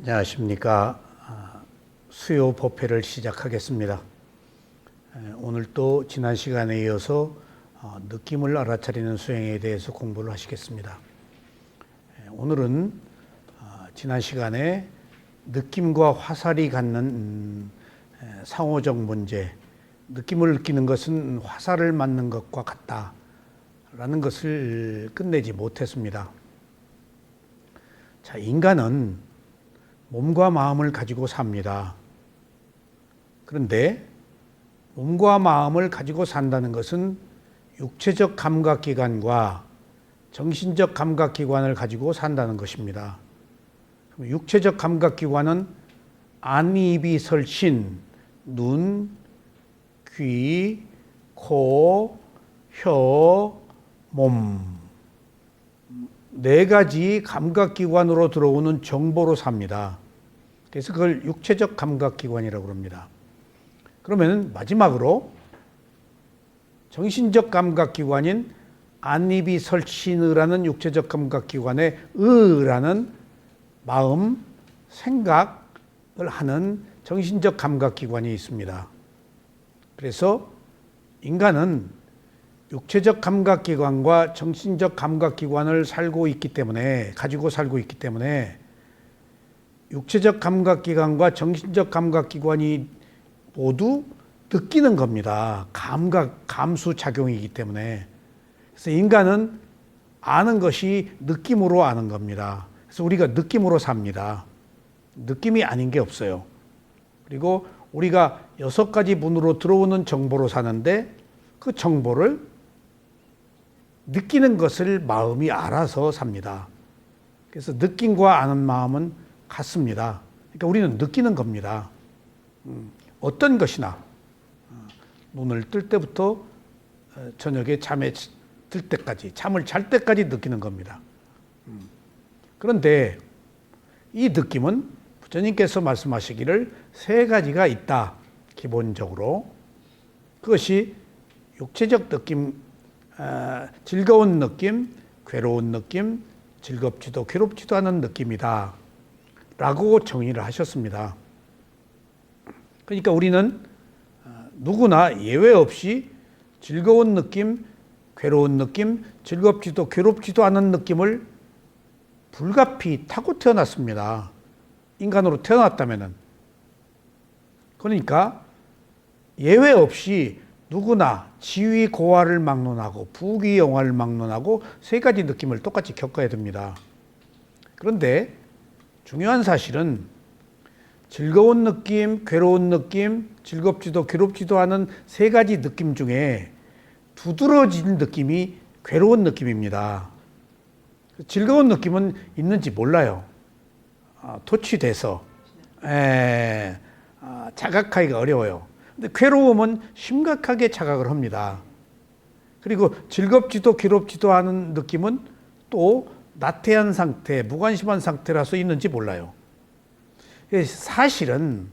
안녕하십니까. 수요 법회를 시작하겠습니다. 오늘 또 지난 시간에 이어서 느낌을 알아차리는 수행에 대해서 공부를 하시겠습니다. 오늘은 지난 시간에 느낌과 화살이 갖는 상호적 문제, 느낌을 느끼는 것은 화살을 맞는 것과 같다라는 것을 끝내지 못했습니다. 자, 인간은 몸과 마음을 가지고 삽니다. 그런데 몸과 마음을 가지고 산다는 것은 육체적 감각기관과 정신적 감각기관을 가지고 산다는 것입니다. 육체적 감각기관은 안, 입, 이, 설, 신, 눈, 귀, 코, 혀, 몸. 네 가지 감각기관으로 들어오는 정보로 삽니다. 그래서 그걸 육체적 감각기관이라고 합니다. 그러면 마지막으로 정신적 감각기관인 안, 입, 이, 설, 신이라는 육체적 감각기관에 의라는 마음, 생각을 하는 정신적 감각기관이 있습니다. 그래서 인간은 육체적 감각기관과 정신적 감각기관을 가지고 살고 있기 때문에 육체적 감각기관과 정신적 감각기관이 모두 느끼는 겁니다. 감수작용이기 때문에. 그래서 인간은 아는 것이 느낌으로 아는 겁니다. 그래서 우리가 느낌으로 삽니다. 느낌이 아닌 게 없어요. 그리고 우리가 6가지 문으로 들어오는 정보로 사는데 그 정보를 느끼는 것을 마음이 알아서 삽니다. 그래서 느낌과 아는 마음은 같습니다. 그러니까 우리는 느끼는 겁니다. 어떤 것이나 눈을 뜰 때부터 저녁에 잠에 들 때까지, 잠을 잘 때까지 느끼는 겁니다. 그런데 이 느낌은 부처님께서 말씀하시기를 3가지가 있다. 기본적으로. 그것이 육체적 느낌, 즐거운 느낌, 괴로운 느낌, 즐겁지도 괴롭지도 않은 느낌이다 라고 정의를 하셨습니다. 그러니까 우리는 누구나 예외 없이 즐거운 느낌, 괴로운 느낌, 즐겁지도 괴롭지도 않은 느낌을 불가피 타고 태어났습니다. 인간으로 태어났다면은. 그러니까 예외 없이 누구나 지위 고하를 막론하고 부귀 영화를 막론하고 3가지 느낌을 똑같이 겪어야 됩니다. 그런데 중요한 사실은 즐거운 느낌, 괴로운 느낌, 즐겁지도 괴롭지도 않은 3가지 느낌 중에 두드러진 느낌이 괴로운 느낌입니다. 즐거운 느낌은 있는지 몰라요. 토취돼서 자각하기가 어려워요. 근데 괴로움은 심각하게 자각을 합니다. 그리고 즐겁지도 괴롭지도 않은 느낌은 또 나태한 상태, 무관심한 상태라서 있는지 몰라요. 사실은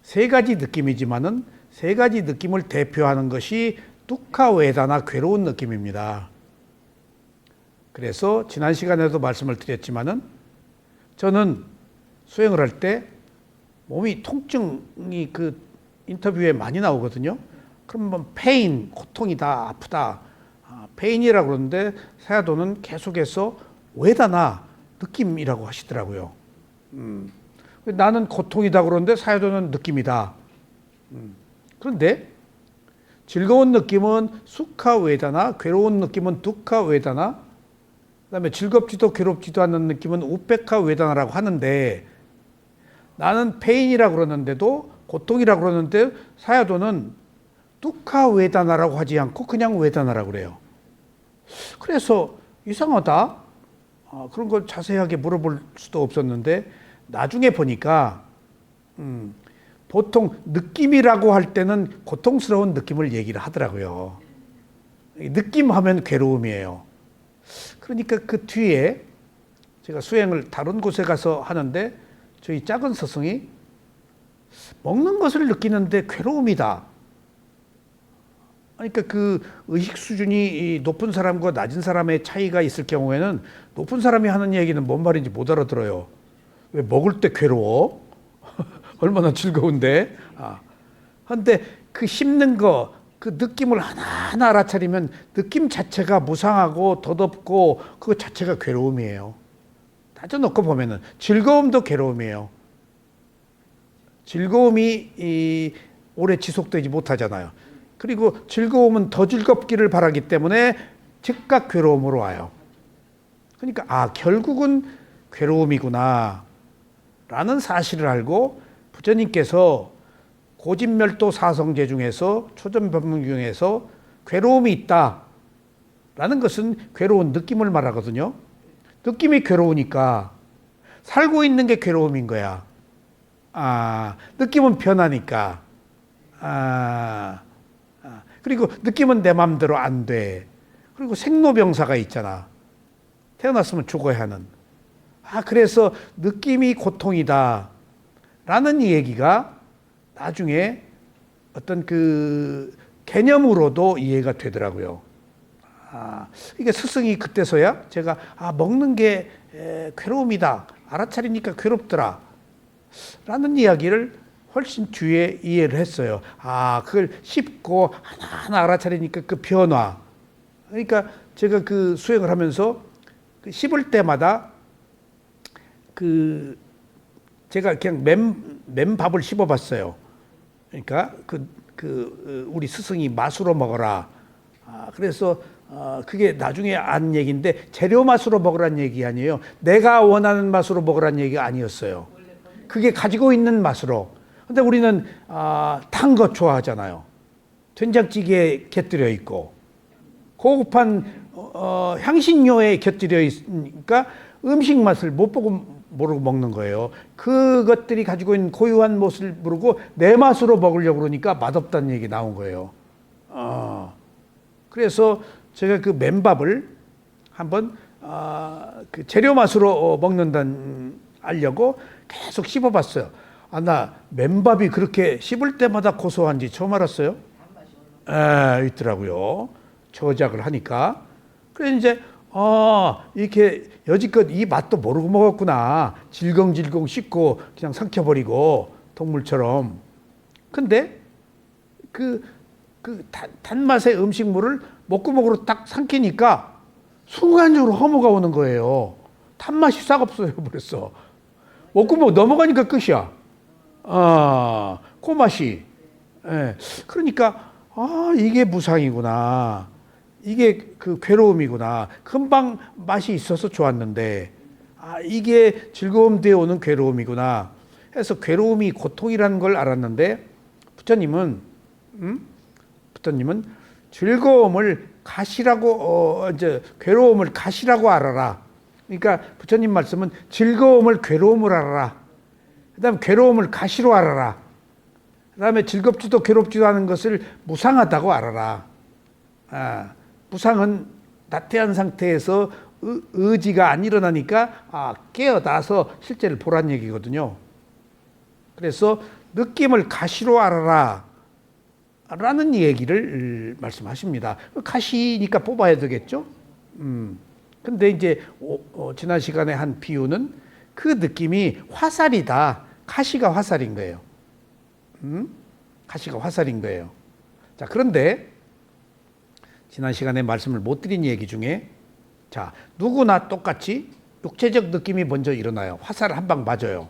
3가지 느낌이지만은 3가지 느낌을 대표하는 것이 두카 웨다나 괴로운 느낌입니다. 그래서 지난 시간에도 말씀을 드렸지만은 저는 수행을 할 때 몸이 통증이 인터뷰에 많이 나오거든요. 그러면 페인, 고통이다, 아프다. 페인이라고 그러는데 사야도는 계속해서 웨다나, 느낌이라고 하시더라고요. 나는 고통이다 그러는데 사야도는 느낌이다. 그런데 즐거운 느낌은 수카 웨다나, 괴로운 느낌은 두카 웨다나, 그다음에 즐겁지도 괴롭지도 않는 느낌은 우페카 웨다나라고 하는데 나는 페인이라고 그러는데도 고통이라고 그러는데 사야도는 두카 웨다나라고 하지 않고 그냥 웨다나라고 그래요. 그래서 이상하다. 그런 걸 자세하게 물어볼 수도 없었는데 나중에 보니까 보통 느낌이라고 할 때는 고통스러운 느낌을 얘기를 하더라고요. 느낌하면 괴로움이에요. 그러니까 그 뒤에 제가 수행을 다른 곳에 가서 하는데 저희 작은 스승이 먹는 것을 느끼는데 괴로움이다. 그러니까 그 의식 수준이 높은 사람과 낮은 사람의 차이가 있을 경우에는 높은 사람이 하는 얘기는 뭔 말인지 못 알아들어요. 왜 먹을 때 괴로워? 얼마나 즐거운데? 그런데 그 씹는 거, 그 느낌을 하나하나 알아차리면 느낌 자체가 무상하고 덧없고 그거 자체가 괴로움이에요. 따져놓고 보면은 즐거움도 괴로움이에요. 즐거움이 오래 지속되지 못하잖아요. 그리고 즐거움은 더 즐겁기를 바라기 때문에 즉각 괴로움으로 와요. 그러니까 결국은 괴로움이구나 라는 사실을 알고 부처님께서 고진멸도 사성제 중에서 초전법문 중에서 괴로움이 있다 라는 것은 괴로운 느낌을 말하거든요. 느낌이 괴로우니까 살고 있는 게 괴로움인 거야. 느낌은 편하니까. 그리고 느낌은 내 마음대로 안 돼. 그리고 생로병사가 있잖아. 태어났으면 죽어야 하는. 그래서 느낌이 고통이다 라는 이 얘기가 나중에 어떤 그 개념으로도 이해가 되더라고요. 이게 스승이 그때서야 제가 먹는 게 괴로움이다. 알아차리니까 괴롭더라. 라는 이야기를 훨씬 뒤에 이해를 했어요. 그걸 씹고 하나하나 알아차리니까 그 변화. 그러니까 제가 그 수행을 하면서 그 씹을 때마다 제가 그냥 맨밥을 씹어봤어요. 그러니까 우리 스승이 맛으로 먹어라. 그래서 그게 나중에 안 얘기인데 재료 맛으로 먹으란 얘기 아니에요. 내가 원하는 맛으로 먹으란 얘기가 아니었어요. 그게 가지고 있는 맛으로. 근데 우리는 탄 거 좋아하잖아요. 된장찌개에 곁들여 있고 고급한 향신료에 곁들여 있으니까 음식 맛을 못 보고 모르고 먹는 거예요. 그것들이 가지고 있는 고유한 맛을 모르고 내 맛으로 먹으려고 그러니까 맛없다는 얘기 나온 거예요. 그래서 제가 그 맨밥을 한번 그 재료 맛으로 먹는다는 알려고 계속 씹어봤어요. 나 맨밥이 그렇게 씹을 때마다 고소한지 처음 알았어요. 있더라고요. 저작을 하니까. 그래서 이제 이렇게 여지껏 이 맛도 모르고 먹었구나. 질겅질겅 씹고 그냥 삼켜버리고 동물처럼. 근데 그 단맛의 음식물을 목구멍으로 딱 삼키니까 순간적으로 허무가 오는 거예요. 단맛이 싹 없어져 버렸어. 목구멍 넘어가니까 끝이야. 그 맛이. 그러니까 이게 무상이구나. 이게 그 괴로움이구나. 금방 맛이 있어서 좋았는데 이게 즐거움 되어 오는 괴로움이구나 해서 괴로움이 고통이라는 걸 알았는데 부처님은 즐거움을 가시라고 이제 괴로움을 가시라고 알아라. 그러니까 부처님 말씀은 즐거움을 괴로움을 알아라. 그다음 괴로움을 가시로 알아라. 그다음에 즐겁지도 괴롭지도 않은 것을 무상하다고 알아라. 무상은 나태한 상태에서 의지가 안 일어나니까 깨어나서 실제를 보란 얘기거든요. 그래서 느낌을 가시로 알아라 라는 얘기를 말씀하십니다. 가시니까 뽑아야 되겠죠. 근데 이제 지난 시간에 한 비유는 그 느낌이 화살이다. 가시가 화살인 거예요. 가시가 화살인 거예요. 자, 그런데 지난 시간에 말씀을 못 드린 얘기 중에 누구나 똑같이 육체적 느낌이 먼저 일어나요. 화살 한 방 맞아요.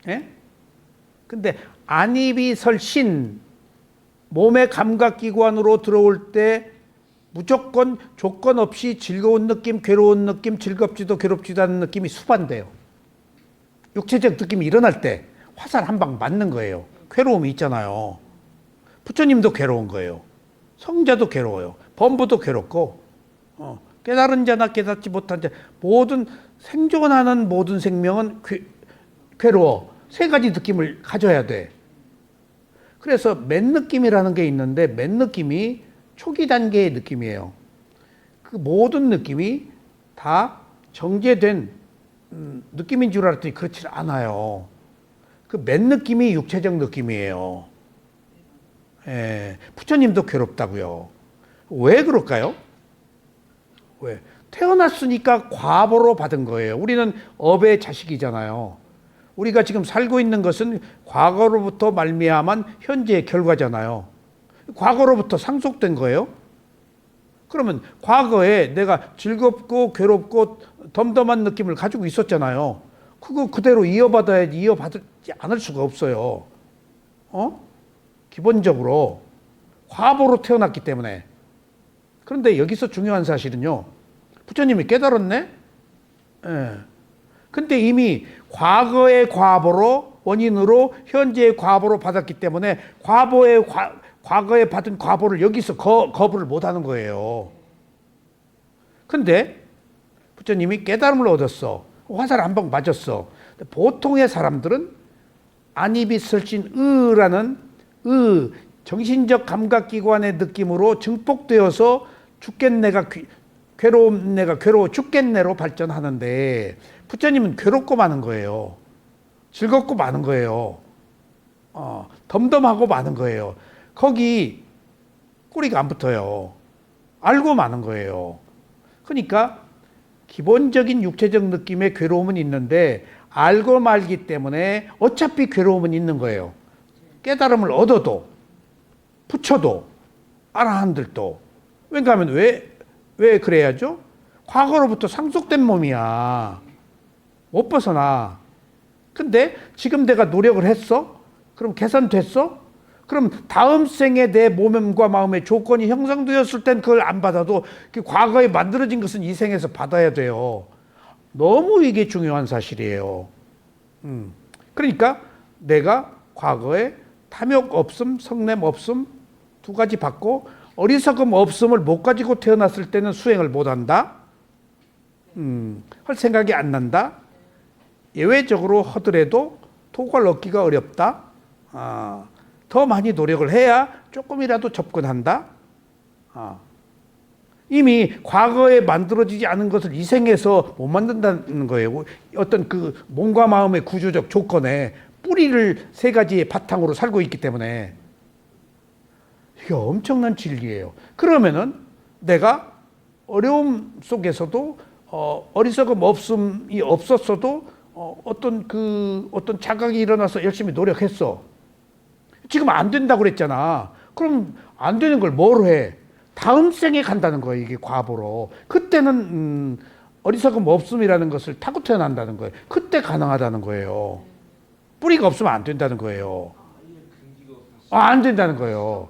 예? 근데 안입이 설신 몸의 감각기관으로 들어올 때 무조건 조건 없이 즐거운 느낌, 괴로운 느낌, 즐겁지도 괴롭지도 않은 느낌이 수반돼요. 육체적 느낌이 일어날 때 화살 한 방 맞는 거예요. 괴로움이 있잖아요. 부처님도 괴로운 거예요. 성자도 괴로워요. 범부도 괴롭고 깨달은 자나 깨닫지 못한 자 모든 생존하는 모든 생명은 괴로워. 세 가지 느낌을 가져야 돼. 그래서 맨 느낌이라는 게 있는데 맨 느낌이 초기 단계의 느낌이에요. 그 모든 느낌이 다 정제된 느낌인 줄 알았더니 그렇지 않아요. 그 맨 느낌이 육체적 느낌이에요. 부처님도 괴롭다고요. 왜 그럴까요? 왜? 태어났으니까 과보로 받은 거예요. 우리는 업의 자식이잖아요. 우리가 지금 살고 있는 것은 과거로부터 말미암은 현재의 결과잖아요. 과거로부터 상속된 거예요. 그러면 과거에 내가 즐겁고 괴롭고 덤덤한 느낌을 가지고 있었잖아요. 그거 그대로 이어받아야지, 이어받지 않을 수가 없어요. 기본적으로 과보로 태어났기 때문에. 그런데 여기서 중요한 사실은요, 부처님이 깨달았네? 예. 근데 이미 과거의 과보로, 원인으로 현재의 과보로 받았기 때문에 과거에 받은 과보를 여기서 거부를 못 하는 거예요. 근데 부처님이 깨달음을 얻었어. 화살 한 방 맞았어. 보통의 사람들은 안입이 설진 의라는 정신적 감각기관의 느낌으로 증폭되어서 죽겠네가 괴로운 내가 괴로워 죽겠네로 발전하는데, 부처님은 괴롭고 마는 거예요. 즐겁고 마는 거예요. 덤덤하고 마는 거예요. 거기 꼬리가 안 붙어요. 알고 마는 거예요. 그러니까 기본적인 육체적 느낌의 괴로움은 있는데 알고 말기 때문에 어차피 괴로움은 있는 거예요. 깨달음을 얻어도 부처도 아라한들도. 왜냐하면 왜 그래야죠? 과거로부터 상속된 몸이야. 못 벗어나. 근데 지금 내가 노력을 했어? 그럼 개선됐어? 그럼 다음 생에 내 몸과 마음의 조건이 형성되었을 땐 그걸 안 받아도 그 과거에 만들어진 것은 이 생에서 받아야 돼요. 너무 이게 중요한 사실이에요. 그러니까 내가 과거에 탐욕 없음, 성냄 없음 두 가지 받고 어리석음 없음을 못 가지고 태어났을 때는 수행을 못 한다. 할 생각이 안 난다. 예외적으로 하더라도 도를 얻기가 어렵다. 더 많이 노력을 해야 조금이라도 접근한다. 이미 과거에 만들어지지 않은 것을 이 생에서 못 만든다는 거예요. 어떤 그 몸과 마음의 구조적 조건에 뿌리를 세 가지의 바탕으로 살고 있기 때문에 이게 엄청난 진리예요. 그러면은 내가 어려움 속에서도 어리석음 없음이 없었어도 어떤 자각이 일어나서 열심히 노력했어. 지금 안 된다고 그랬잖아. 그럼 안 되는 걸 뭐로 해? 다음 생에 간다는 거예요. 이게 과보로. 그때는 어리석음 없음이라는 것을 타고 태어난다는 거예요. 그때 가능하다는 거예요. 뿌리가 없으면 안 된다는 거예요. 안 된다는 거예요.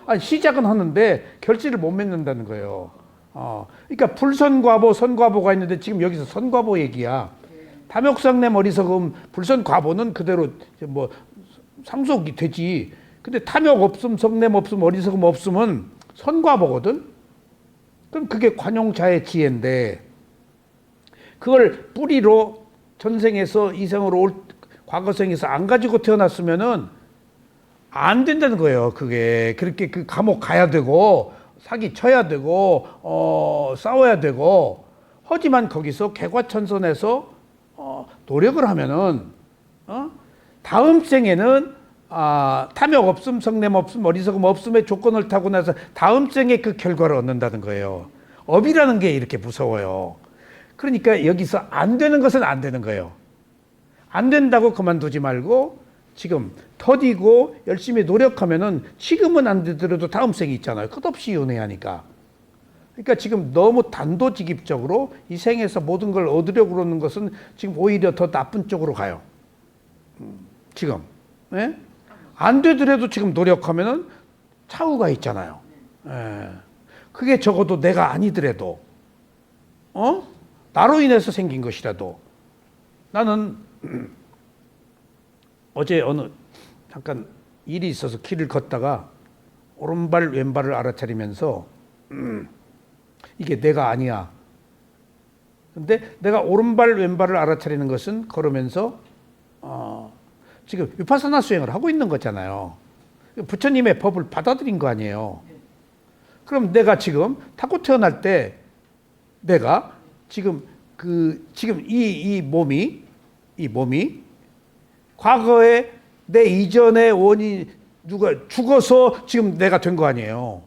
아니, 시작은 하는데 결실을 못 맺는다는 거예요. 그러니까 불선과보, 선과보가 있는데 지금 여기서 선과보 얘기야. 탐욕성냄 어리석음, 불선과보는 그대로 뭐 상속이 되지. 근데 탐욕 없음, 성냄 없음, 어리석음 없음은 선과보거든. 그럼 그게 관용자의 지혜인데 그걸 뿌리로 전생에서 이생으로 과거생에서 안 가지고 태어났으면은 안 된다는 거예요. 그게 그렇게 그 감옥 가야 되고 사기 쳐야 되고 싸워야 되고. 하지만 거기서 개과천선해서 노력을 하면은 다음 생에는 탐욕 없음, 성냄 없음, 어리석음 없음의 조건을 타고 나서 다음 생에 그 결과를 얻는다는 거예요. 업이라는 게 이렇게 무서워요. 그러니까 여기서 안 되는 것은 안 되는 거예요. 안 된다고 그만두지 말고 지금 더디고 열심히 노력하면은 지금은 안 되더라도 다음 생이 있잖아요. 끝없이 연애하니까. 그러니까 지금 너무 단도직입적으로 이 생에서 모든 걸 얻으려고 그러는 것은 지금 오히려 더 나쁜 쪽으로 가요. 지금. 네? 안 되더라도 지금 노력하면은 차후가 있잖아요. 예. 그게 적어도 내가 아니더라도, 나로 인해서 생긴 것이라도. 나는 어제 잠깐 일이 있어서 길을 걷다가 오른발 왼발을 알아차리면서 이게 내가 아니야. 근데 내가 오른발 왼발을 알아차리는 것은 걸으면서 지금 위파사나 수행을 하고 있는 거잖아요. 부처님의 법을 받아들인 거 아니에요. 그럼 내가 지금 타고 태어날 때 내가 지금 이 몸이 과거에 내 이전의 원인 누가 죽어서 지금 내가 된 거 아니에요.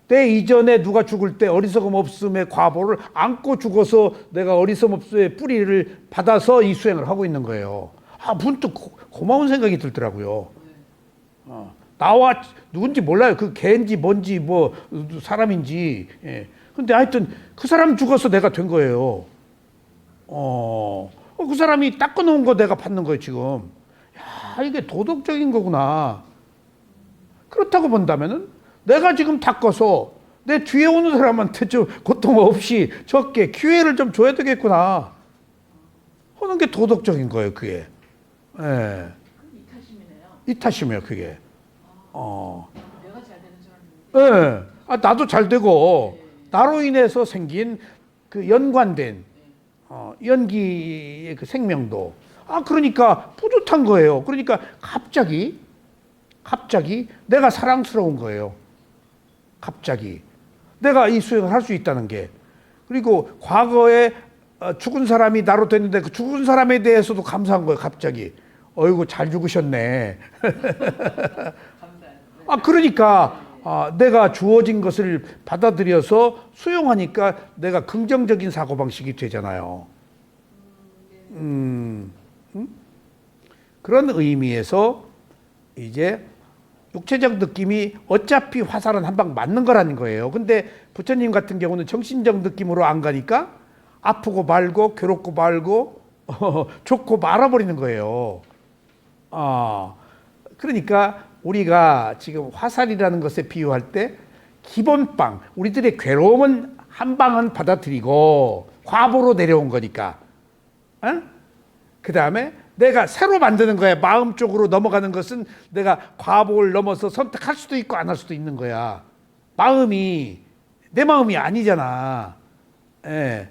내 이전에 누가 죽을 때 어리석음 없음의 과보를 안고 죽어서 내가 어리석음 없음의 뿌리를 받아서 이 수행을 하고 있는 거예요. 문득 고마운 생각이 들더라고요. 나와 누군지 몰라요. 그 개인지 뭔지 뭐 사람인지. 예. 근데 하여튼 그 사람 죽어서 내가 된 거예요. 그 사람이 닦아놓은 거 내가 받는 거예요, 지금. 야, 이게 도덕적인 거구나. 그렇다고 본다면은 내가 지금 닦아서 내 뒤에 오는 사람한테 좀 고통 없이 적게 기회를 좀 줘야 되겠구나 하는 게 도덕적인 거예요, 그게. 예. 이 탓이네요. 이 탓이며, 그게. 내가 잘 되는 줄 알았는데. 예. 나도 잘 되고, 나로 인해서 생긴 그 연관된, 연기의 그 생명도. 그러니까 뿌듯한 거예요. 그러니까 갑자기 내가 사랑스러운 거예요. 갑자기. 내가 이 수행을 할 수 있다는 게. 그리고 과거에 죽은 사람이 나로 됐는데 그 죽은 사람에 대해서도 감사한 거예요, 갑자기. 어이구, 잘 죽으셨네. 그러니까 내가 주어진 것을 받아들여서 수용하니까 내가 긍정적인 사고방식이 되잖아요. 그런 의미에서 이제 육체적 느낌이 어차피 화살은 한 방 맞는 거라는 거예요. 근데 부처님 같은 경우는 정신적 느낌으로 안 가니까 아프고 말고 괴롭고 말고 좋고 말아버리는 거예요. 그러니까 우리가 지금 화살이라는 것에 비유할 때 기본빵, 우리들의 괴로움은 한 방은 받아들이고 과보로 내려온 거니까. 그 다음에 내가 새로 만드는 거야. 마음 쪽으로 넘어가는 것은 내가 과보를 넘어서 선택할 수도 있고 안 할 수도 있는 거야. 내 마음이 아니잖아. 예.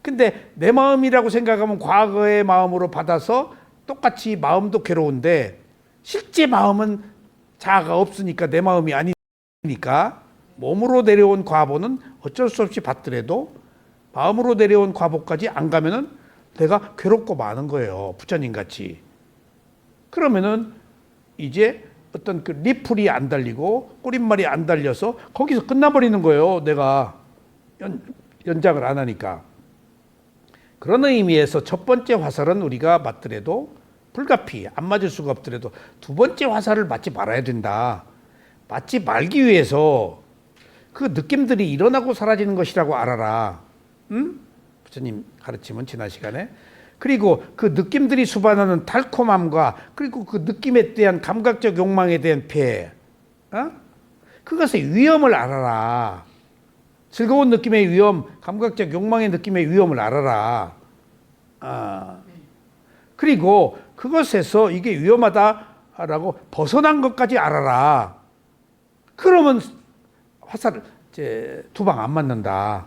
근데 내 마음이라고 생각하면 과거의 마음으로 받아서 똑같이 마음도 괴로운데 실제 마음은 자아가 없으니까 내 마음이 아니니까 몸으로 내려온 과보는 어쩔 수 없이 받더라도 마음으로 내려온 과보까지 안 가면은 내가 괴롭고 많은 거예요. 부처님 같이. 그러면은 이제 어떤 그 리플이 안 달리고 꼬릿말이 안 달려서 거기서 끝나버리는 거예요. 내가 연장을 안 하니까. 그런 의미에서 첫 번째 화살은 우리가 맞더라도 불가피 안 맞을 수가 없더라도 두 번째 화살을 맞지 말아야 된다. 맞지 말기 위해서 그 느낌들이 일어나고 사라지는 것이라고 알아라. 부처님 가르침은 지난 시간에. 그리고 그 느낌들이 수반하는 달콤함과 그리고 그 느낌에 대한 감각적 욕망에 대한 폐해, 그것의 위험을 알아라. 즐거운 느낌의 위험, 감각적 욕망의 느낌의 위험을 알아라. 그리고 그것에서 이게 위험하다라고 벗어난 것까지 알아라. 그러면 화살을 두 방 안 맞는다.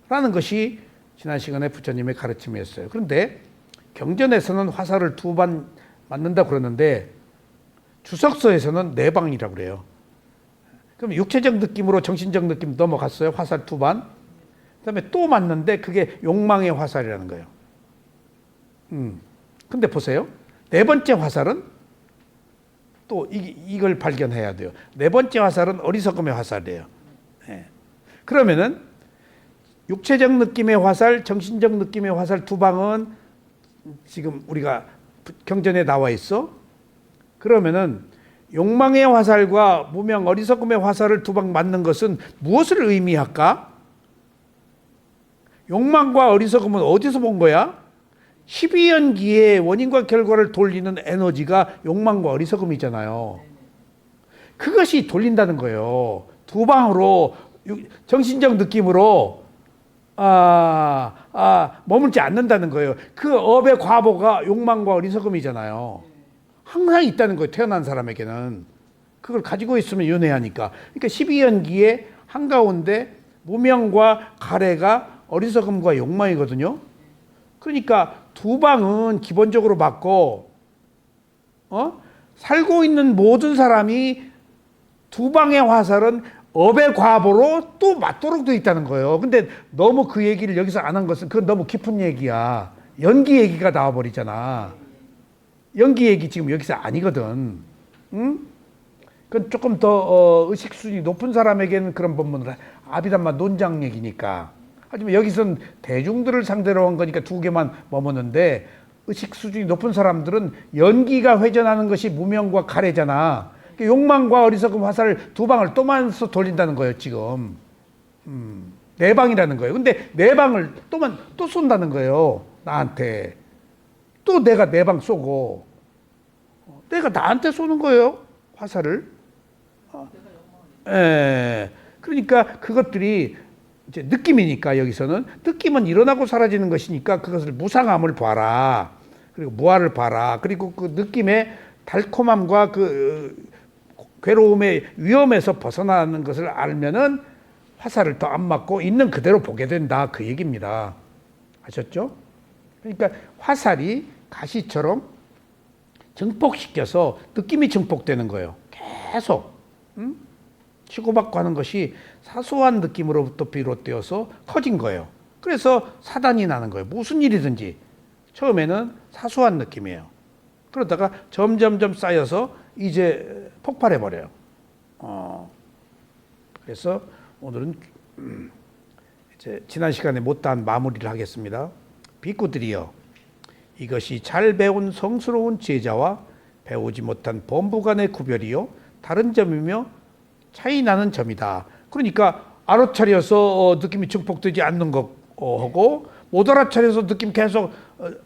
라는 것이 지난 시간에 부처님의 가르침이었어요. 그런데 경전에서는 화살을 두 방 맞는다 그러는데 주석서에서는 네 방이라고 그래요. 그럼 육체적 느낌으로 정신적 느낌 넘어갔어요. 화살 두 방. 그다음에 또 맞는데 그게 욕망의 화살이라는 거예요. 근데 보세요. 네 번째 화살은 또 이걸 발견해야 돼요. 네 번째 화살은 어리석음의 화살이에요. 네. 그러면은 육체적 느낌의 화살, 정신적 느낌의 화살 두 방은 지금 우리가 경전에 나와 있어. 그러면은 욕망의 화살과 무명 어리석음의 화살을 두 방 맞는 것은 무엇을 의미할까? 욕망과 어리석음은 어디서 본 거야? 12연기의 원인과 결과를 돌리는 에너지가 욕망과 어리석음이잖아요. 그것이 돌린다는 거예요. 두 방으로 정신적 느낌으로 머물지 않는다는 거예요. 그 업의 과보가 욕망과 어리석음이잖아요. 항상 있다는 거예요. 태어난 사람에게는. 그걸 가지고 있으면 윤회하니까. 그러니까 12연기의 한가운데 무명과 가래가 어리석음과 욕망이거든요. 그러니까 두 방은 기본적으로 맞고 살고 있는 모든 사람이 두 방의 화살은 업의 과보로 또 맞도록 되어 있다는 거예요. 근데 너무 그 얘기를 여기서 안 한 것은 그건 너무 깊은 얘기야. 연기 얘기가 나와버리잖아. 연기 얘기 지금 여기서 아니거든. 응? 그건 조금 더 의식 수준이 높은 사람에게는 그런 법문을 아비담마 논장 얘기니까. 하지만 여기서는 대중들을 상대로 한 거니까 두 개만 머무는데 의식 수준이 높은 사람들은 연기가 회전하는 것이 무명과 가래잖아. 욕망과 어리석음 화살을 두 방을 또 만서 돌린다는 거예요 지금. 네 방이라는 거예요. 근데 네 방을 또 쏜다는 거예요 나한테. 또 내가 네 방 쏘고 내가 나한테 쏘는 거예요 화살을. 예. 그러니까 그것들이 이제 느낌이니까 여기서는 느낌은 일어나고 사라지는 것이니까 그것을 무상함을 봐라. 그리고 무아를 봐라. 그리고 그 느낌의 달콤함과 그 괴로움의 위험에서 벗어나는 것을 알면은 화살을 더 안 맞고 있는 그대로 보게 된다. 그 얘기입니다. 아셨죠? 그러니까 화살이 가시처럼 증폭시켜서 느낌이 증폭되는 거예요. 계속. 치고받고 하는 것이 사소한 느낌으로부터 비롯되어서 커진 거예요. 그래서 사단이 나는 거예요. 무슨 일이든지 처음에는 사소한 느낌이에요. 그러다가 점점점 쌓여서 이제 폭발해 버려요. 그래서 오늘은 이제 지난 시간에 못다한 마무리를 하겠습니다. 비구들이여, 이것이 잘 배운 성스러운 제자와 배우지 못한 범부 간의 구별이요 다른 점이며 차이 나는 점이다. 그러니까 알아차려서 느낌이 증폭되지 않는 거하고 못 알아차려서 느낌 계속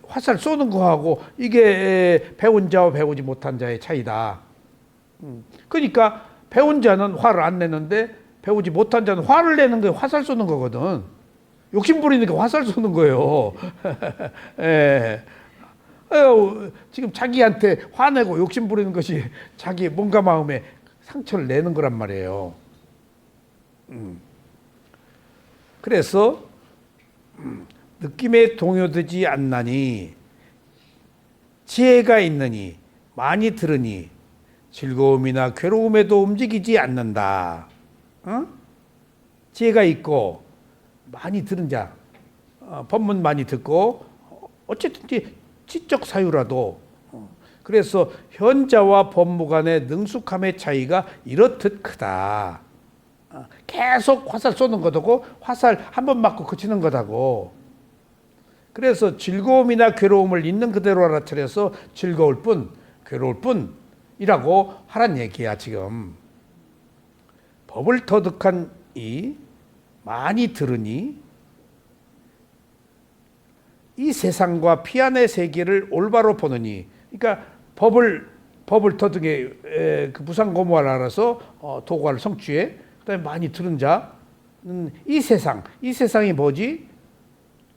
화살 쏘는 거하고 이게 배운 자와 배우지 못한 자의 차이다. 그러니까 배운 자는 화를 안 내는데 배우지 못한 자는 화를 내는 거예요. 화살 쏘는 거거든. 욕심 부리니까 화살 쏘는 거예요. 예. 지금 자기한테 화내고 욕심 부리는 것이 자기 몸과 마음에 상처를 내는 거란 말이에요. 그래서 느낌에 동요되지 않나니 지혜가 있느니 많이 들으니 즐거움이나 괴로움에도 움직이지 않는다. 지혜가 있고 많이 들은 자, 법문 많이 듣고 어쨌든 지적 사유라도 그래서 현자와 법무 간의 능숙함의 차이가 이렇듯 크다. 계속 화살 쏘는 것하고 화살 한 번 맞고 그치는 것하고. 그래서 즐거움이나 괴로움을 있는 그대로 알아차려서 즐거울 뿐 괴로울 뿐이라고 하란 얘기야 지금. 법을 터득한 이 많이 들으니 이 세상과 피안의 세계를 올바로 보느니. 그러니까 법을 터득해 그 무상고무를 알아서 도과를 성취해. 그다음에 많이 들은 자는 이 세상이 뭐지?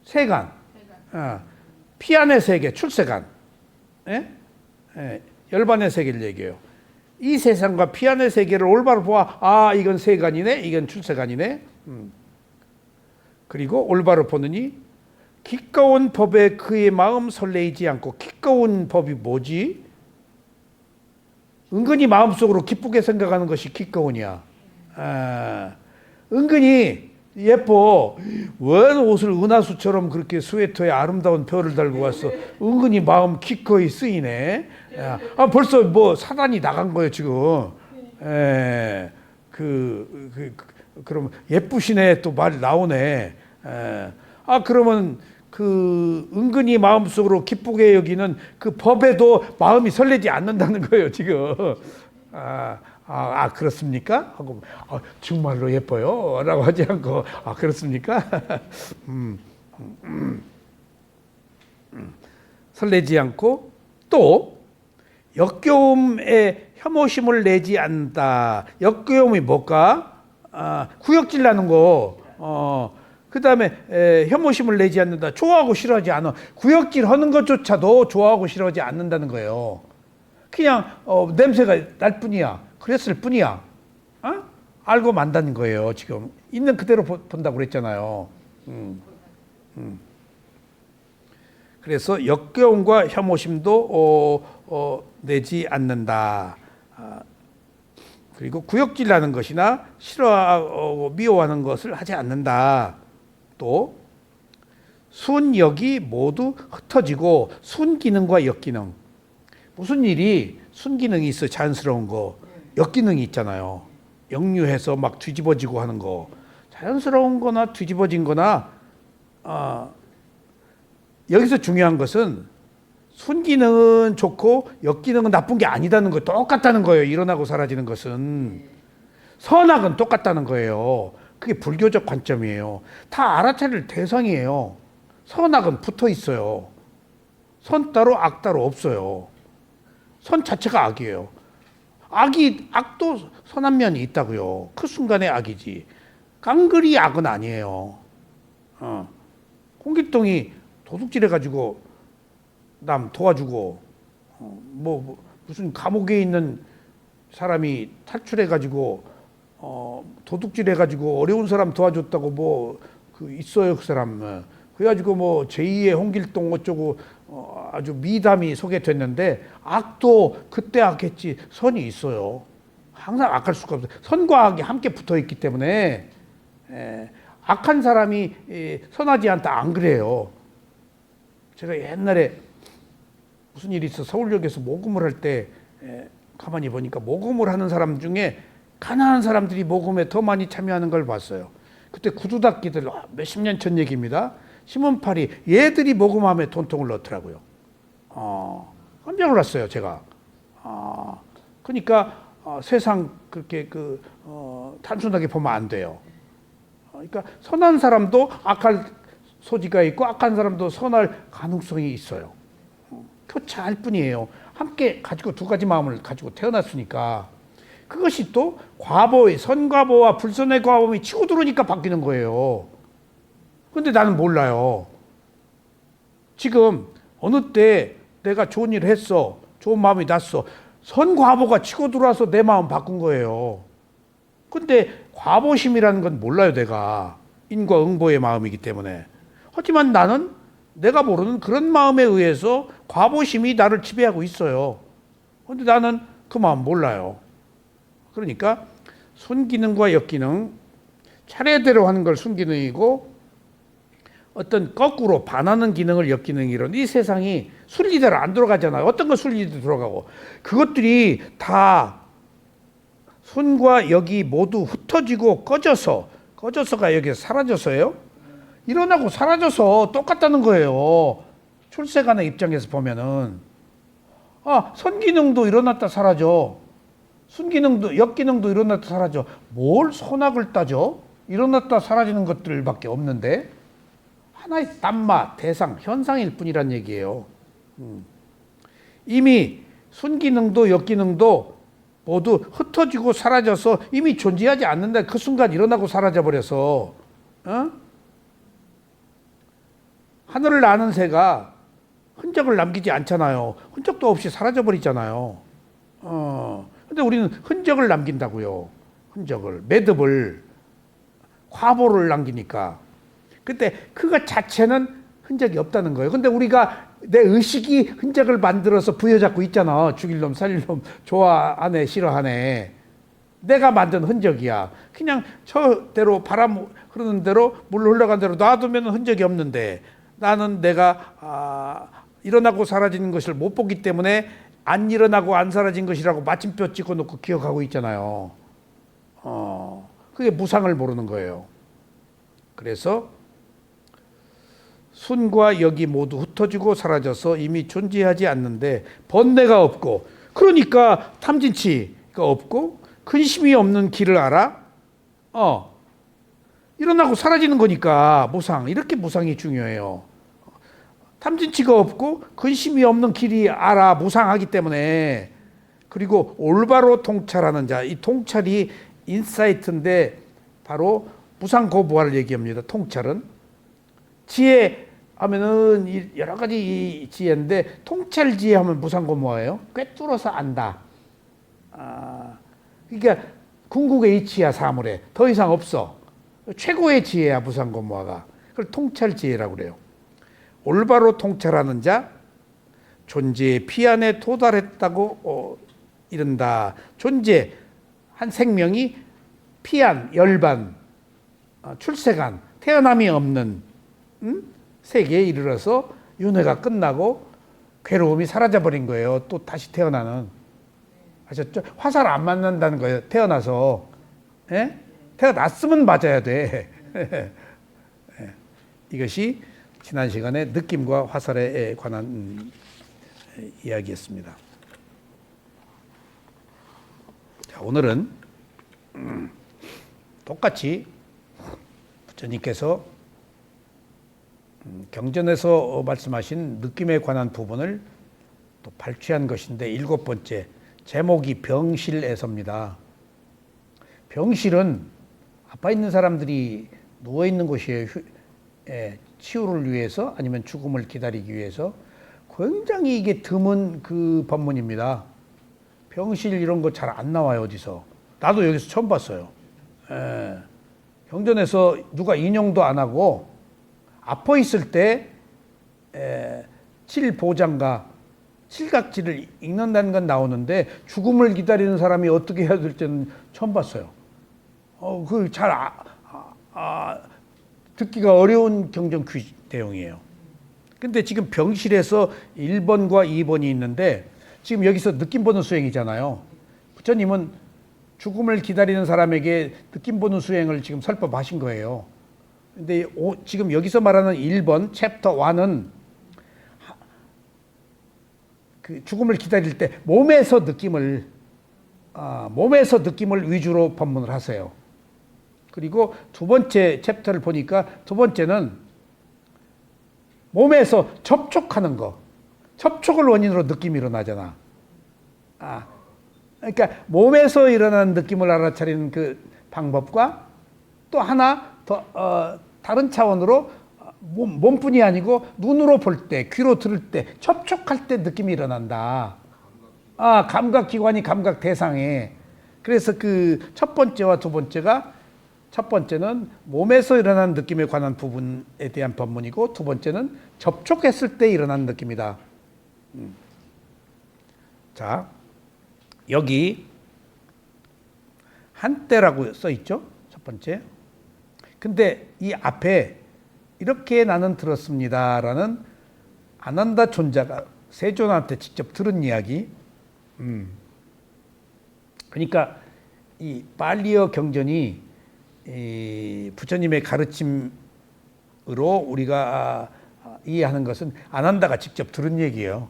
세간. 피안의 세계, 출세간. 열반의 세계를 얘기해요. 이 세상과 피안의 세계를 올바로 보아, 아 이건 세간이네, 이건 출세간이네. 그리고 올바로 보느니 기꺼운 법에 그의 마음 설레이지 않고. 기꺼운 법이 뭐지? 은근히 마음속으로 기쁘게 생각하는 것이 기꺼운이야. 은근히 예뻐. 왜 옷을 은하수처럼 그렇게 스웨터에 아름다운 별을 달고 왔어? 은근히 마음 기꺼이 쓰이네. 벌써 뭐 사단이 나간 거예요 지금. 그럼 예쁘시네 또 말 나오네. 그러면 그 은근히 마음속으로 기쁘게 여기는 그 법에도 마음이 설레지 않는다는 거예요 지금. 그렇습니까? 하고 정말로 예뻐요 라고 하지 않고 그렇습니까? 설레지 않고 또 역겨움에 혐오심을 내지 않는다. 역겨움이 뭘까? 구역질 나는 거. 그 다음에 혐오심을 내지 않는다. 좋아하고 싫어하지 않아. 구역질 하는 것조차도 좋아하고 싫어하지 않는다는 거예요. 그냥 냄새가 날 뿐이야. 그랬을 뿐이야. 알고 만다는 거예요. 지금 있는 그대로 본다고 그랬잖아요. 그래서 역겨움과 혐오심도 내지 않는다. 그리고 구역질나는 것이나 싫어하고 미워하는 것을 하지 않는다. 또 순역이 모두 흩어지고 순기능과 역기능. 무슨 일이 순기능이 있어 자연스러운 거. 역기능이 있잖아요. 역류해서 막 뒤집어지고 하는 거. 자연스러운 거나 뒤집어진 거나 여기서 중요한 것은 순기능은 좋고 역기능은 나쁜 게 아니다는 거 똑같다는 거예요. 일어나고 사라지는 것은. 선악은 똑같다는 거예요. 그게 불교적 관점이에요. 다 알아차릴 대상이에요. 선악은 붙어 있어요. 선 따로 악 따로 없어요. 선 자체가 악이에요. 악도 선한 면이 있다고요. 그 순간에 악이지. 깡그리 악은 아니에요. 홍길동이 도둑질해가지고 남 도와주고 무슨 감옥에 있는 사람이 탈출해가지고 도둑질해가지고 어려운 사람 도와줬다고 있어요 그 사람. 그래가지고 제2의 홍길동 어쩌고 아주 미담이 소개됐는데 악도 그때 악했지 선이 있어요. 항상 악할 수가 없어요. 선과 악이 함께 붙어있기 때문에 악한 사람이 선하지 않다 안 그래요. 제가 옛날에 무슨 일이 있어 서울역에서 모금을 할 때 가만히 보니까 모금을 하는 사람 중에 가난한 사람들이 모금에 더 많이 참여하는 걸 봤어요. 그때 구두닦이들 몇십 년 전 얘기입니다. 신문팔이 얘들이 모금함에 돈통을 넣더라고요. 깜짝 놀랐어요 제가. 그러니까 세상 그렇게 단순하게 보면 안 돼요. 그러니까 선한 사람도 악할 소지가 있고 악한 사람도 선할 가능성이 있어요. 교차할 뿐이에요. 함께 가지고 두 가지 마음을 가지고 태어났으니까. 그것이 또 과보의 선과보와 불선의 과보이 치고 들어오니까 바뀌는 거예요. 근데 나는 몰라요. 지금 어느 때 내가 좋은 일을 했어. 좋은 마음이 났어. 선과보가 치고 들어와서 내 마음 바꾼 거예요. 근데 과보심이라는 건 몰라요 내가. 인과 응보의 마음이기 때문에. 하지만 나는 내가 모르는 그런 마음에 의해서 과보심이 나를 지배하고 있어요. 근데 나는 그 마음 몰라요. 그러니까 순기능과 역기능, 차례대로 하는 걸 순기능이고 어떤 거꾸로 반하는 기능을 역기능이론. 이 세상이 순리대로 안 돌아가잖아요. 어떤 건 순리대로 돌아가고. 그것들이 다 순과 역이 모두 흩어지고 꺼져서가 여기서 사라져서예요. 일어나고 사라져서 똑같다는 거예요. 출세간의 입장에서 보면은 선기능도 일어났다 사라져. 순기능도 역기능도 일어났다 사라져. 뭘 선악을 따져? 일어났다 사라지는 것들밖에 없는데 하나의 땀마, 대상, 현상일 뿐이란 얘기예요. 이미 순기능도 역기능도 모두 흩어지고 사라져서 이미 존재하지 않는다. 그 순간 일어나고 사라져 버려서 하늘을 나는 새가 흔적을 남기지 않잖아요. 흔적도 없이 사라져 버리잖아요. 근데 우리는 흔적을 남긴다고요. 흔적을, 매듭을, 과보를 남기니까. 근데 그거 자체는 흔적이 없다는 거예요. 근데 우리가 내 의식이 흔적을 만들어서 부여잡고 있잖아. 죽일 놈, 살릴 놈, 좋아하네, 싫어하네. 내가 만든 흔적이야. 그냥 저대로 바람 흐르는 대로 물 흘러간 대로 놔두면 흔적이 없는데 나는 내가 일어나고 사라지는 것을 못 보기 때문에 안 일어나고 안 사라진 것이라고 마침표 찍어놓고 기억하고 있잖아요. 그게 무상을 모르는 거예요. 그래서 순과 역이 모두 흩어지고 사라져서 이미 존재하지 않는데 번뇌가 없고, 그러니까 탐진치가 없고 근심이 없는 길을 알아? 일어나고 사라지는 거니까 무상. 이렇게 무상이 중요해요. 탐진치가 없고 근심이 없는 길이 알아. 무상하기 때문에. 그리고 올바로 통찰하는 자. 이 통찰이 인사이트인데 바로 무상고부화를 얘기합니다. 통찰은 지혜 하면은 여러 가지 지혜인데 통찰 지혜 하면 무상고부화예요. 꿰뚫어서 안다. 그러니까 궁극의 이치야. 사물에 더 이상 없어. 최고의 지혜야 무상고부화가. 그걸 통찰 지혜라고 그래요. 올바로 통찰하는 자, 존재의 피안에 도달했다고 이른다. 존재, 한 생명이 피안, 열반, 출세간, 태어남이 없는 세계에 이르러서 윤회가 끝나고 괴로움이 사라져버린 거예요. 또 다시 태어나는. 아셨죠? 화살 안 맞는다는 거예요. 태어나서. 예? 태어났으면 맞아야 돼. 예. 이것이 지난 시간에 느낌과 화살에 관한 이야기였습니다. 자, 오늘은 똑같이 부처님께서 경전에서 말씀하신 느낌에 관한 부분을 또 발췌한 것인데, 7번째 제목이 병실에서입니다. 병실은 아파 있는 사람들이 누워 있는 곳이에요. 치유를 위해서 아니면 죽음을 기다리기 위해서. 굉장히 이게 드문 그 법문입니다. 병실 이런 거 잘 안 나와요, 어디서. 나도 여기서 처음 봤어요. 경전에서 누가 인용도 안 하고 아파 있을 때 칠보장가 칠각지를 읽는다는 건 나오는데 죽음을 기다리는 사람이 어떻게 해야 될지는 처음 봤어요. 그 잘 듣기가 어려운 경전 내용이에요. 근데 지금 병실에서 1번과 2번이 있는데, 지금 여기서 느낌 보는 수행이잖아요. 부처님은 죽음을 기다리는 사람에게 느낌 보는 수행을 지금 설법하신 거예요. 근데 지금 여기서 말하는 1번 챕터 1은 그 죽음을 기다릴 때 몸에서 느낌을 위주로 법문을 하세요. 그리고 두 번째 챕터를 보니까 두 번째는 몸에서 접촉하는 거, 접촉을 원인으로 느낌이 일어나잖아. 그러니까 몸에서 일어나는 느낌을 알아차리는 그 방법과 또 하나 더 다른 차원으로 몸뿐이 아니고 눈으로 볼 때, 귀로 들을 때, 접촉할 때 느낌이 일어난다. 감각기관이 감각 대상에. 그래서 그 첫 번째와 두 번째가, 첫 번째는 몸에서 일어나는 느낌에 관한 부분에 대한 법문이고, 두 번째는 접촉했을 때 일어나는 느낌이다. 자, 여기 한때라고 써 있죠? 첫 번째. 근데 이 앞에 이렇게 나는 들었습니다라는 아난다 존자가 세존한테 직접 들은 이야기. 그러니까 이 빨리어 경전이 이 부처님의 가르침으로 우리가 이해하는 것은 아난다가 직접 들은 얘기예요.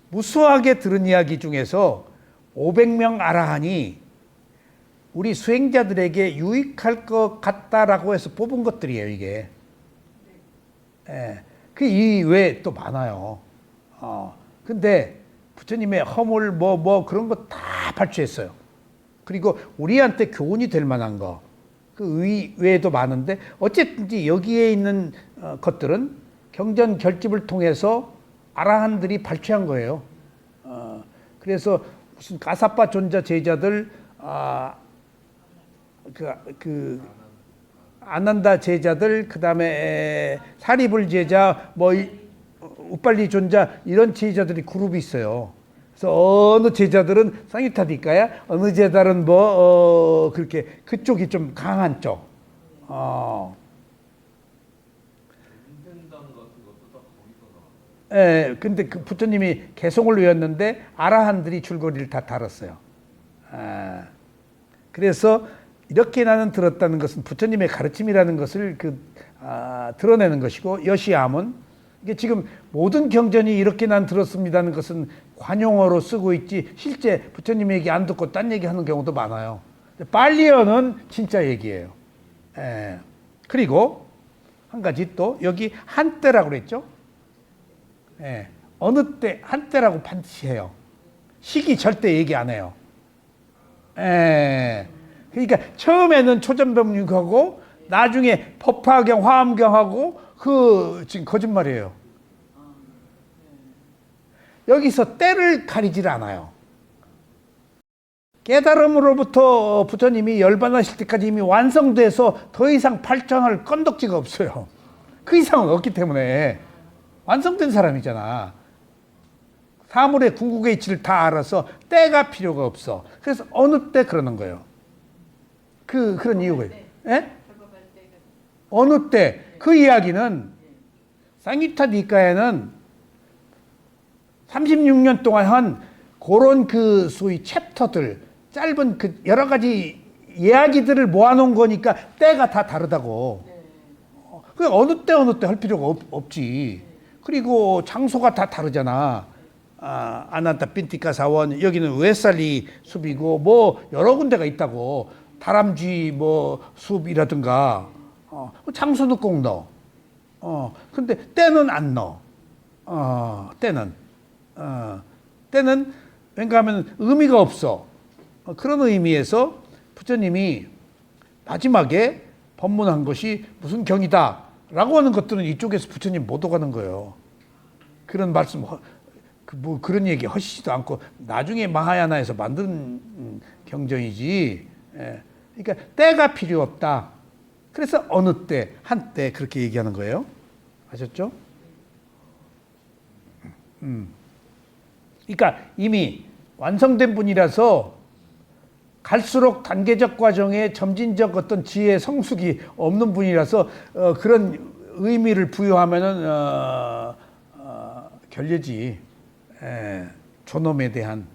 무수하게 들은 이야기 중에서 500명 아라한이 우리 수행자들에게 유익할 것 같다라고 해서 뽑은 것들이에요, 이게. 그 이외에 또 많아요. 근데 부처님의 허물 그런 거 다 발췌했어요. 그리고 우리한테 교훈이 될 만한 거, 그 외에도 많은데, 어쨌든지 여기에 있는 것들은 경전 결집을 통해서 아라한들이 발췌한 거예요. 그래서 무슨 가사파 존자 제자들, 아난다 제자들, 그 다음에 사리불 제자, 우빨리 존자, 이런 제자들이 그룹이 있어요. 그래서 어느 제자들은 상유타디가야, 어느 제자들은 그렇게 그쪽이 좀 강한 쪽. 근데 그 부처님이 개송을 외웠는데 아라한들이 줄거리를 다 달았어요. 그래서 이렇게 나는 들었다는 것은 부처님의 가르침이라는 것을 드러내는 것이고, 여시암은 이게 지금 모든 경전이 이렇게 난 들었습니다는 것은 관용어로 쓰고 있지, 실제 부처님 얘기 안 듣고 딴 얘기 하는 경우도 많아요. 빨리어는 진짜 얘기예요. 그리고 한 가지 또 여기 한때라고 그랬죠. 어느 때, 한때라고 반드시 해요. 시기 절대 얘기 안 해요. 그러니까 처음에는 초전병육하고 나중에 법화경, 화엄경하고 지금 거짓말이에요. 여기서 때를 가리질 않아요. 깨달음으로부터 부처님이 열반하실 때까지 이미 완성돼서 더 이상 발전할 건덕지가 없어요. 그 이상은 없기 때문에 완성된 사람이잖아. 사물의 궁극의 이치를 다 알아서 때가 필요가 없어. 그래서 어느 때 그러는 거예요. 그런 이유가 있어요. 어느 때. 그 이야기는 상유타 니카에는 36년 동안 한 그런 그 소위 챕터들, 짧은 그 여러 가지 이야기들을 모아놓은 거니까 때가 다 다르다고. 그 어느 때 할 필요가 없지. 그리고 장소가 다 다르잖아. 아난타 핀티카 사원, 여기는 웨살리 숲이고 뭐 여러 군데가 있다고. 다람쥐 뭐 숲이라든가. 장소는 꼭 넣어. 근데 때는 안 넣어. 때는 왠가 하면 의미가 없어. 그런 의미에서 부처님이 마지막에 법문한 것이 무슨 경이다 라고 하는 것들은 이쪽에서 부처님 못 오가는 거예요. 그런 말씀, 뭐 그런 얘기 하시지도 않고 나중에 마하야나에서 만든 경전이지. 그러니까 때가 필요 없다. 그래서 어느 때, 한때 그렇게 얘기하는 거예요. 아셨죠? 그러니까 이미 완성된 분이라서 갈수록 단계적 과정에 점진적 어떤 지혜 성숙이 없는 분이라서 그런 의미를 부여하면은 결례지. 존엄에 대한.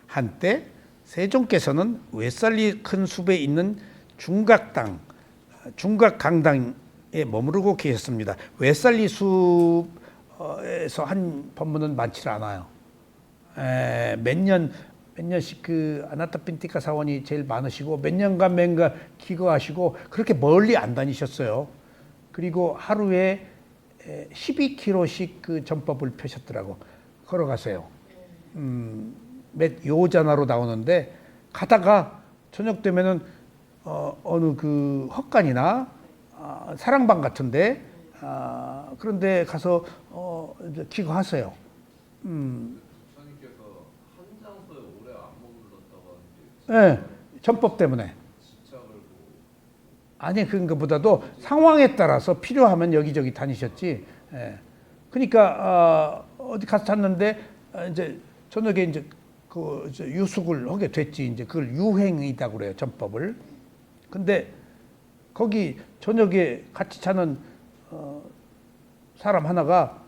한때 세종께서는 웨살리 큰 숲에 있는 중각당, 중각강당에 머무르고 계셨습니다. 웨살리 숲에서 한 법문은 많지 않아요. 몇 년씩 그 아나타 핀티카 사원이 제일 많으시고 몇 년간 맹가 기거하시고 그렇게 멀리 안 다니셨어요. 그리고 하루에 12km씩 그 전법을 펴셨더라고. 걸어가세요. 몇 요자나로 나오는데 가다가 저녁 되면은 어느 그 헛간이나 사랑방 같은데 그런데 가서 이제 기거하세요. 네, 전법 때문에. 아니, 그런 것보다도 상황에 따라서 필요하면 여기저기 다니셨지. 예. 그러니까, 어디 가서 잤는데, 이제, 저녁에 이제, 유숙을 하게 됐지. 이제 그걸 유행이라고 그래요, 전법을. 근데, 거기 저녁에 같이 자는, 사람 하나가,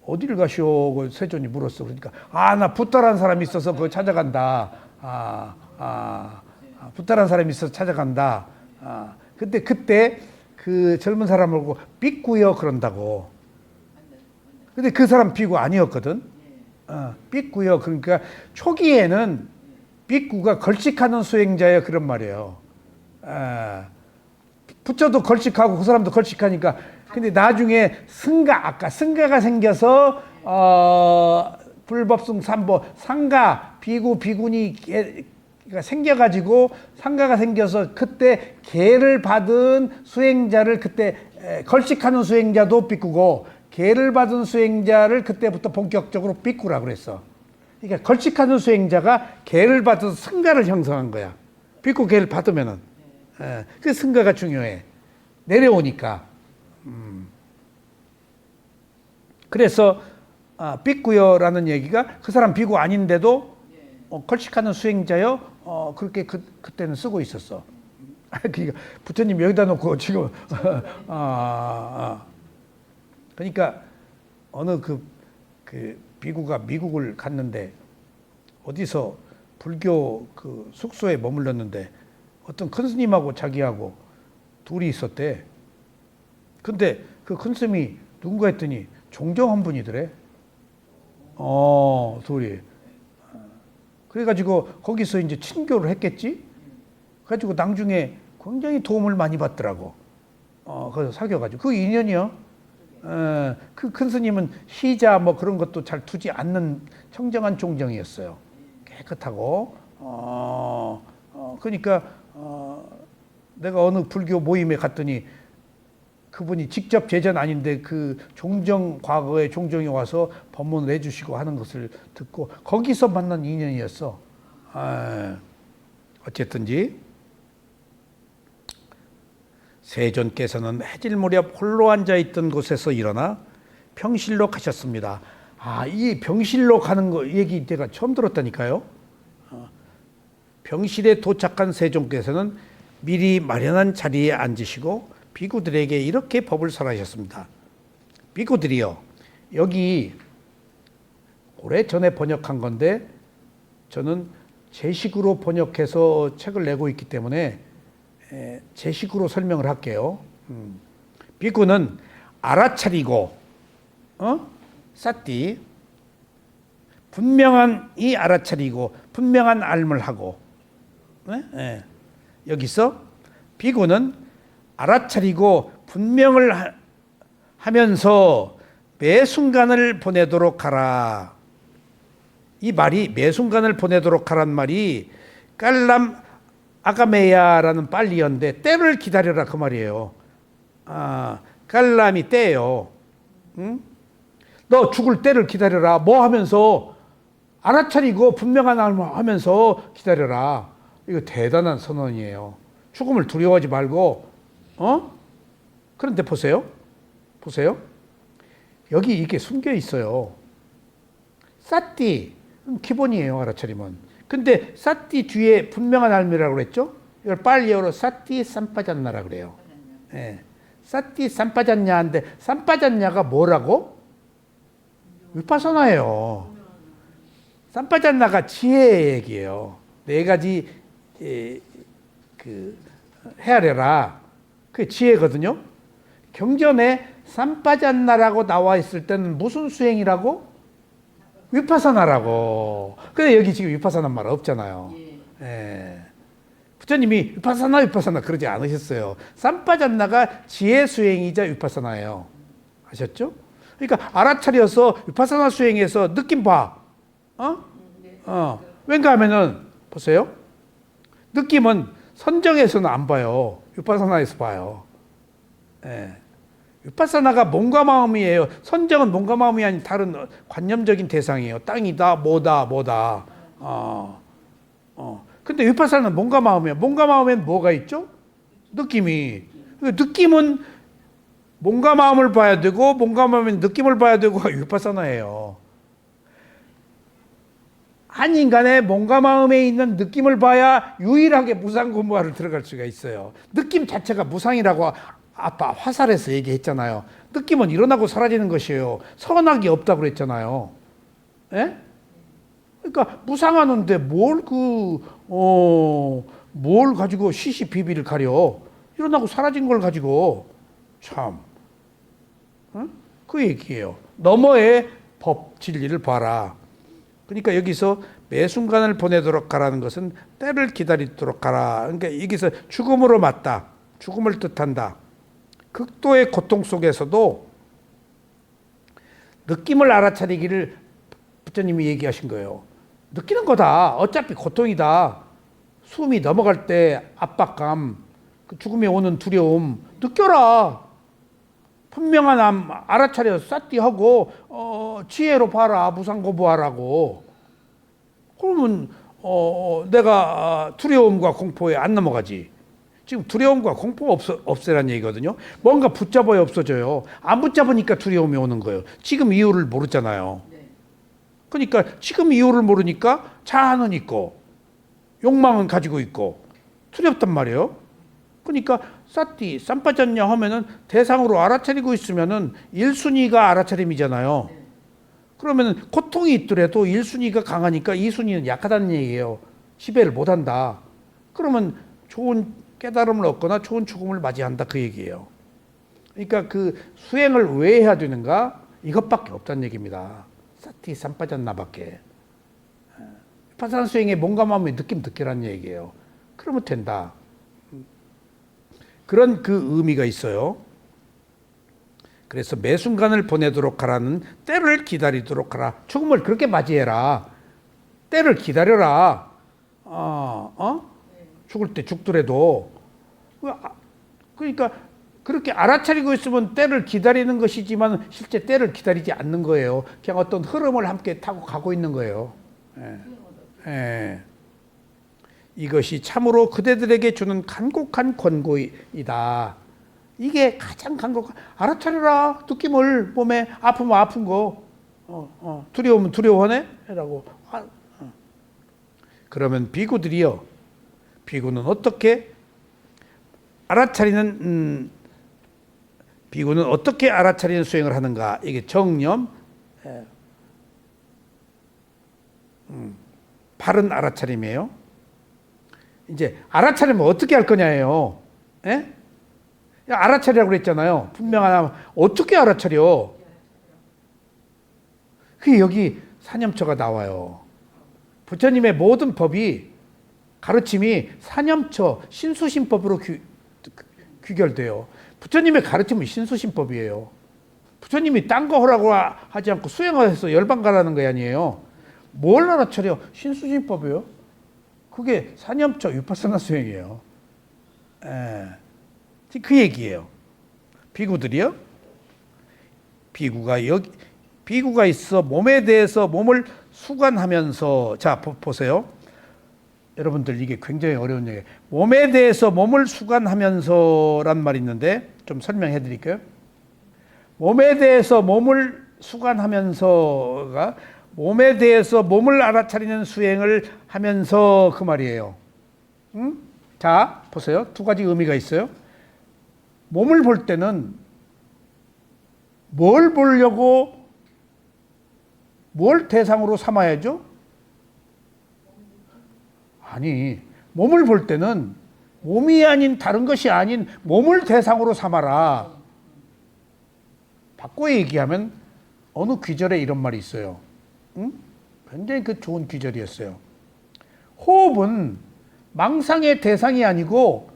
어디를 가시오? 그 세존이 물었어. 그러니까, 나 부따라는 사람이 있어서 그거 찾아간다. 부따라는 사람이 있어서 찾아간다. 근데 그때 그 젊은 사람을 보고 삐꾸여 그런다고. 근데 그 사람 비구 아니었거든. 삐꾸여. 그러니까 초기에는 삐꾸가 걸식하는 수행자야 그런 말이에요. 부처도 걸식하고 그 사람도 걸식하니까. 근데 나중에 아까 승가가 생겨서 불법승 삼보 상가 비구 비구니가 생겨가지고 상가가 생겨서 그때 계를 받은 수행자를 그때 걸식하는 수행자도 삐꾸고 계를 받은 수행자를 그때부터 본격적으로 삐꾸라고 그랬어. 그러니까 걸식하는 수행자가 계를 받은 승가를 형성한 거야. 삐꾸 계를 받으면은. 그 승가가 중요해. 내려오니까. 그래서 삐꾸여라는 얘기가 그 사람 비구 아닌데도 걸식하는 수행자여 그렇게 그때는 쓰고 있었어. 그러니까 부처님 여기다 놓고 지금 그러니까 어느 그 비구가 미국을 갔는데 어디서 불교 그 숙소에 머물렀는데 어떤 큰 스님하고 자기하고 둘이 있었대. 근데 그 큰 스님이 누군가 했더니 종정한 분이더래. 둘이. 그래가지고 거기서 이제 친교를 했겠지? 그래가지고 나중에 굉장히 도움을 많이 받더라고. 거기서 사귀어가지고. 그 인연이요. 그 큰 스님은 시자 뭐 그런 것도 잘 두지 않는 청정한 종정이었어요. 깨끗하고. 그러니까, 내가 어느 불교 모임에 갔더니 그분이 직접 제자는 아닌데 그 종정, 과거에 종정에 와서 법문을 해주시고 하는 것을 듣고 거기서 만난 인연이었어. 어쨌든지 세존께서는 해질 무렵 홀로 앉아있던 곳에서 일어나 병실로 가셨습니다. 이 병실로 가는 거 얘기 제가 처음 들었다니까요. 병실에 도착한 세존께서는 미리 마련한 자리에 앉으시고 비구들에게 이렇게 법을 설하셨습니다. 비구들이여, 여기 오래 전에 번역한 건데 저는 제 식으로 번역해서 책을 내고 있기 때문에 제 식으로 설명을 할게요. 비구는 알아차리고 사띠 분명한 이 알아차리고 분명한 알물 하고 여기서 비구는 알아차리고 분명을 하면서 매 순간을 보내도록 하라. 이 말이 매 순간을 보내도록 하란 말이 깔람 아가메야라는 빨리어인데 때를 기다려라 그 말이에요. 깔람이 때예요. 응? 너 죽을 때를 기다려라. 뭐 하면서 알아차리고 분명한 알물 하면서 기다려라. 이거 대단한 선언이에요. 죽음을 두려워하지 말고 그런데 보세요. 여기 이게 숨겨 있어요. 사띠 기본이에요. 알아차리면. 근데 사띠 뒤에 분명한 알미라고 그랬죠. 이걸 빨리어로 사띠 산빠졌나라 그래요. 사띠 산빠졌냐인데 산빠졌냐가 뭐라고? 위파사나예요. 산빠졌나가 지혜의 얘기예요. 네 가지 헤아려라. 그게 지혜거든요. 경전에 산빠졌나라고 나와 있을 때는 무슨 수행이라고? 위파사나라고. 근데 여기 지금 위파사나 말 없잖아요. 부처님이 위파사나 그러지 않으셨어요. 산빠졌나가 지혜 수행이자 위파사나예요. 아셨죠? 그러니까 알아차려서 위파사나 수행에서 느낌 봐. 왠가 하면은 보세요. 느낌은 선정에서는 안 봐요. 위파사나에서 봐요. 위파사나가 몸과 마음이에요. 선정은 몸과 마음이 아닌 다른 관념적인 대상이에요. 땅이다, 뭐다. 근데 위파사나는 몸과 마음이에요. 몸과 마음엔 뭐가 있죠? 느낌이. 느낌은 몸과 마음을 봐야 되고, 몸과 마음엔 느낌을 봐야 되고, 위파사나예요. 한 인간의 몸과 마음에 있는 느낌을 봐야 유일하게 무상고무화를 들어갈 수가 있어요. 느낌 자체가 무상이라고 아빠 화살에서 얘기했잖아요. 느낌은 일어나고 사라지는 것이에요. 선악이 없다고 그랬잖아요. 그러니까 무상하는데 뭘 가지고 시시비비를 가려. 일어나고 사라진 걸 가지고 참 그 얘기예요. 너머의 법 진리를 봐라. 그러니까 여기서 매 순간을 보내도록 하라는 것은 때를 기다리도록 하라. 그러니까 여기서 죽음으로 맞다. 죽음을 뜻한다. 극도의 고통 속에서도 느낌을 알아차리기를 부처님이 얘기하신 거예요. 느끼는 거다. 어차피 고통이다. 숨이 넘어갈 때 압박감, 그 죽음에 오는 두려움 느껴라. 분명한 암 알아차려 쌌띠하고 지혜로 봐라. 무상고부하라고. 그러면 내가 두려움과 공포에 안 넘어가지. 지금 두려움과 공포 없애란 얘기거든요. 뭔가 붙잡아야 없어져요. 안 붙잡으니까 두려움이 오는 거예요. 지금 이유를 모르잖아요. 그러니까 지금 이유를 모르니까 자아는 있고 욕망은 가지고 있고 두렵단 말이에요. 그러니까 쌌띠 쌈빠졌냐 하면은 대상으로 알아차리고 있으면은 1순위가 알아차림이잖아요. 그러면은 고통이 있더라도 1순위가 강하니까 2순위는 약하다는 얘기예요. 지배를 못한다. 그러면 좋은 깨달음을 얻거나 좋은 죽음을 맞이한다 그 얘기예요. 그러니까 그 수행을 왜 해야 되는가? 이것밖에 없다는 얘기입니다. 쌌띠 쌈빠졌나밖에. 파산 수행에 몸과 마음의 느끼라는 얘기예요. 그러면 된다. 그런 그 의미가 있어요. 그래서 매 순간을 보내도록 하라는 때를 기다리도록 하라. 죽음을 그렇게 맞이해라. 때를 기다려라. 죽을 때 죽더라도. 그러니까 그렇게 알아차리고 있으면 때를 기다리는 것이지만 실제 때를 기다리지 않는 거예요. 그냥 어떤 흐름을 함께 타고 가고 있는 거예요. 이것이 참으로 그대들에게 주는 간곡한 권고이다. 이게 가장 간곡한. 알아차려라. 느낌을 몸에 아프면 아픈 거. 두려우면 두려워하네? 라고. 그러면 비구들이요. 비구는 어떻게 알아차리는 비구는 어떻게 알아차리는 수행을 하는가? 이게 정념, 바른 알아차림이에요. 이제 알아차리면 어떻게 할 거냐예요. 예? 알아차리라고 그랬잖아요. 분명하나 어떻게 알아차려? 그 여기 사념처가 나와요. 부처님의 모든 법이 가르침이 사념처 신수신법으로 귀결돼요. 부처님의 가르침은 신수신법이에요. 부처님이 딴 거 하라고 하지 않고 수행해서 열반 가라는 거 아니에요. 뭘 알아차려? 신수신법이에요. 그게 사념처 위파사나 수행이에요. 그 얘기예요. 비구들이요. 비구가 있어 몸에 대해서 몸을 수관하면서, 자 보세요. 여러분들 이게 굉장히 어려운 얘기예요. 몸에 대해서 몸을 수관하면서란 말이 있는데 좀 설명해 드릴게요. 몸에 대해서 몸을 수관하면서가 몸에 대해서 몸을 알아차리는 수행을 하면서 그 말이에요. 자 보세요. 두 가지 의미가 있어요. 몸을 볼 때는 뭘 보려고 뭘 대상으로 삼아야죠? 아니, 몸을 볼 때는 몸이 아닌 다른 것이 아닌 몸을 대상으로 삼아라. 바꿔 얘기하면 어느 귀절에 이런 말이 있어요. 굉장히 그 좋은 귀절이었어요. 호흡은 망상의 대상이 아니고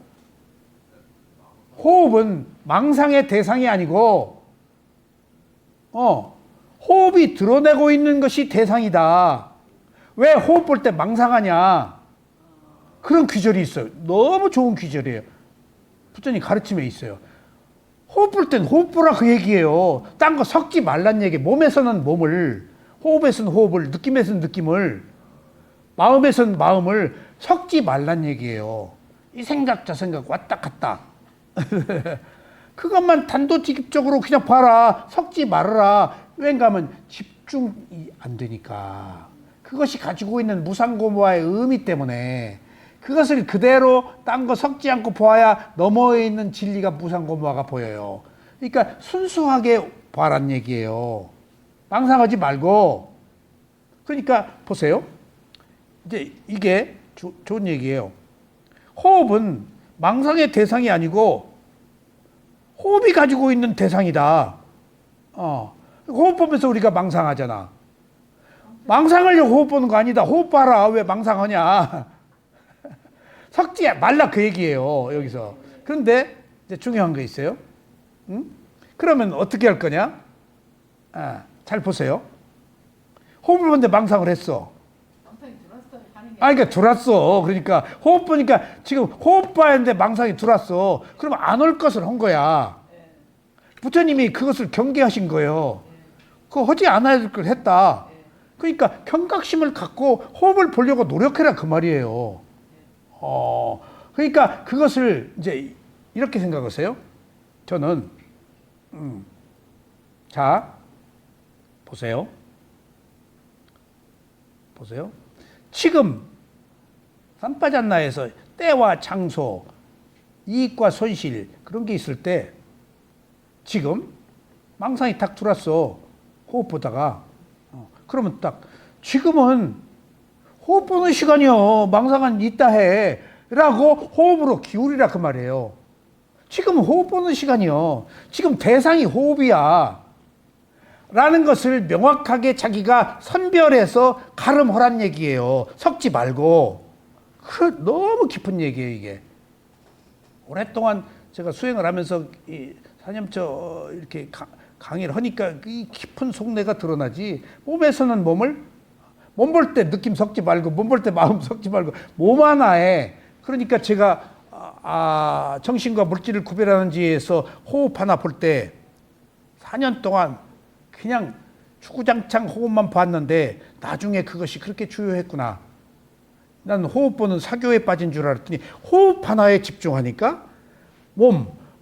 호흡이 드러내고 있는 것이 대상이다. 왜 호흡 볼 때 망상하냐? 그런 귀절이 있어요. 너무 좋은 귀절이에요. 부처님 가르침에 있어요. 호흡 볼 땐 호흡 보라 그 얘기예요. 딴 거 섞지 말란 얘기. 몸에서는 몸을, 호흡에서는 호흡을, 느낌에서는 느낌을, 마음에서는 마음을 섞지 말란 얘기예요. 이 생각 저 생각 왔다 갔다. 그것만 단도직입적으로 그냥 봐라. 섞지 말아라. 왠가 하면 집중이 안 되니까. 그것이 가지고 있는 무상고모와의 의미 때문에 그것을 그대로 딴 거 섞지 않고 보아야 너머에 있는 진리가 무상고모화가 보여요. 그러니까 순수하게 봐란 얘기예요. 망상하지 말고. 그러니까 보세요. 이제 이게 좋은 얘기예요. 호흡은 망상의 대상이 아니고 호흡이 가지고 있는 대상이다. 호흡 보면서 우리가 망상하잖아. 망상하려고 호흡 보는 거 아니다. 호흡 봐라. 왜 망상하냐. 섞지 말라 그 얘기예요. 여기서. 그런데 이제 중요한 거 있어요. 그러면 어떻게 할 거냐? 잘 보세요. 호흡을 보는데 망상을 했어. 그러니까 들어왔어. 그러니까 호흡 보니까 지금 호흡 봐야 하는데 망상이 들어왔어. 그러면 안 올 것을 한 거야. 부처님이 그것을 경계하신 거예요. 그거 하지 않아야 될 걸 했다. 그러니까 경각심을 갖고 호흡을 보려고 노력해라 그 말이에요. 그러니까 그것을 이제 이렇게 생각하세요. 저는 자 보세요. 지금 삼파잔나에서 때와 장소, 이익과 손실 그런 게 있을 때 지금 망상이 딱 들어왔어. 호흡 보다가 그러면 딱 지금은 호흡 보는 시간이요. 망상은 이따 해. 라고 호흡으로 기울이라 그 말이에요. 지금 호흡 보는 시간이요. 지금 대상이 호흡이야. 라는 것을 명확하게 자기가 선별해서 가름하란 얘기예요. 섞지 말고. 너무 깊은 얘기예요, 이게. 오랫동안 제가 수행을 하면서 이 사념처 이렇게 강의를 하니까 이 깊은 속내가 드러나지. 몸에서는 몸 볼 때 느낌 섞지 말고, 몸 볼 때 마음 섞지 말고, 몸 하나에. 그러니까 제가 정신과 물질을 구별하는 지에서 호흡 하나 볼 때 4년 동안 그냥 주구장창 호흡만 봤는데 나중에 그것이 그렇게 주요했구나. 난 호흡 보는 사교에 빠진 줄 알았더니 호흡 하나에 집중하니까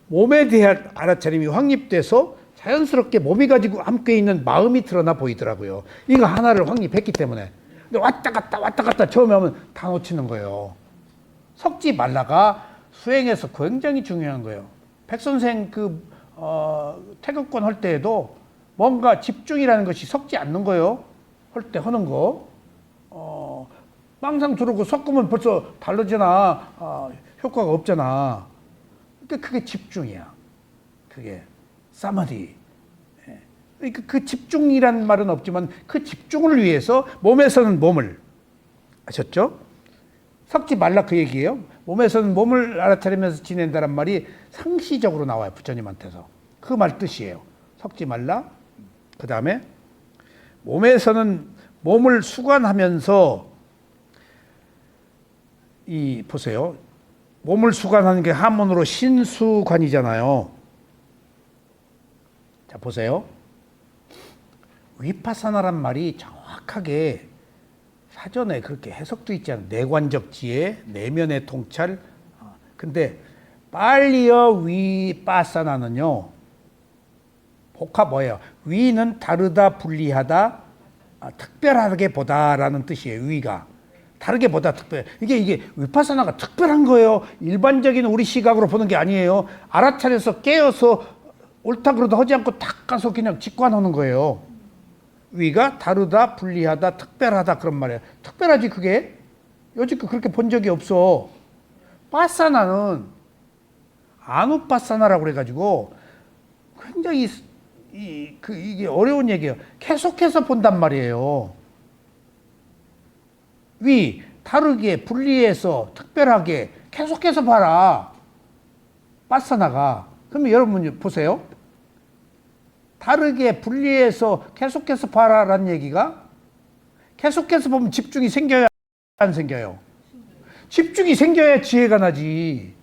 몸에 대한 알아차림이 확립돼서 자연스럽게 몸이 가지고 함께 있는 마음이 드러나 보이더라고요. 이거 하나를 확립했기 때문에. 근데 왔다 갔다 처음에 하면 다 놓치는 거예요. 섞지 말라가 수행에서 굉장히 중요한 거예요. 백선생 태극권 할 때에도 뭔가 집중이라는 것이 섞지 않는 거예요. 할 때 하는 거. 망상 두르고 섞으면 벌써 다르잖아. 효과가 없잖아. 그러니까 그게 집중이야. 그게 사마디. 그러니까 그 집중이란 말은 없지만 그 집중을 위해서 몸에서는 몸을 아셨죠? 섞지 말라 그 얘기예요. 몸에서는 몸을 알아차리면서 지낸다는 말이 상시적으로 나와요. 부처님한테서. 그 말 뜻이에요. 섞지 말라. 그 다음에 몸에서는 몸을 수관하면서 보세요. 몸을 수관하는 게 한문으로 신수관이잖아요. 자, 보세요. 위파사나란 말이 정확하게 사전에 그렇게 해석도 있지 않아요. 내관적 지혜, 내면의 통찰. 근데 빨리어 위파사나는요. 복합 뭐예요? 위는 다르다, 분리하다, 특별하게 보다라는 뜻이에요. 위가. 다르게 보다 특별. 이게 위파사나가 특별한 거예요. 일반적인 우리 시각으로 보는 게 아니에요. 알아차려서 깨어서 옳다 그러다 하지 않고 탁 가서 그냥 직관하는 거예요. 위가 다르다, 분리하다, 특별하다 그런 말이에요. 특별하지 그게? 여지껏 그렇게 본 적이 없어. 파사나는 아누파사나라고 그래가지고 굉장히 이게 어려운 얘기예요. 계속해서 본단 말이에요. 위, 다르게, 분리해서, 특별하게 계속해서 봐라. 파사나가. 그러면 여러분 보세요. 다르게, 분리해서 계속해서 봐라라는 얘기가 계속해서 보면 집중이 생겨야 안 생겨요? 집중이 생겨야 지혜가 나지.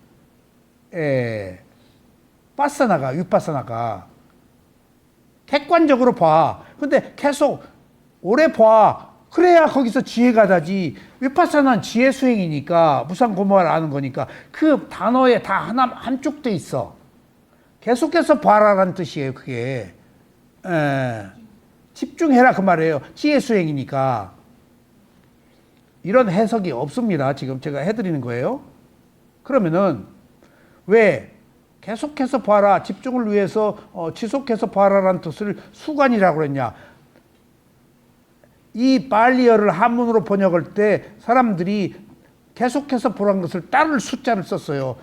파사나가, 위파사나가. 객관적으로 봐. 근데 계속 오래 봐. 그래야 거기서 지혜가 나지. 위파사나는 지혜 수행이니까 무상고모를 아는 거니까 그 단어에 다 한쪽 돼 있어. 계속해서 봐라라는 뜻이에요. 그게. 집중해라 그 말이에요. 지혜 수행이니까. 이런 해석이 없습니다. 지금 제가 해드리는 거예요. 그러면은 왜 계속해서 봐라, 집중을 위해서 지속해서 봐라라는 뜻을 수관이라고 그랬냐. 이 발리어를 한문으로 번역할 때 사람들이 계속해서 보라는 것을 따를 숫자를 썼어요.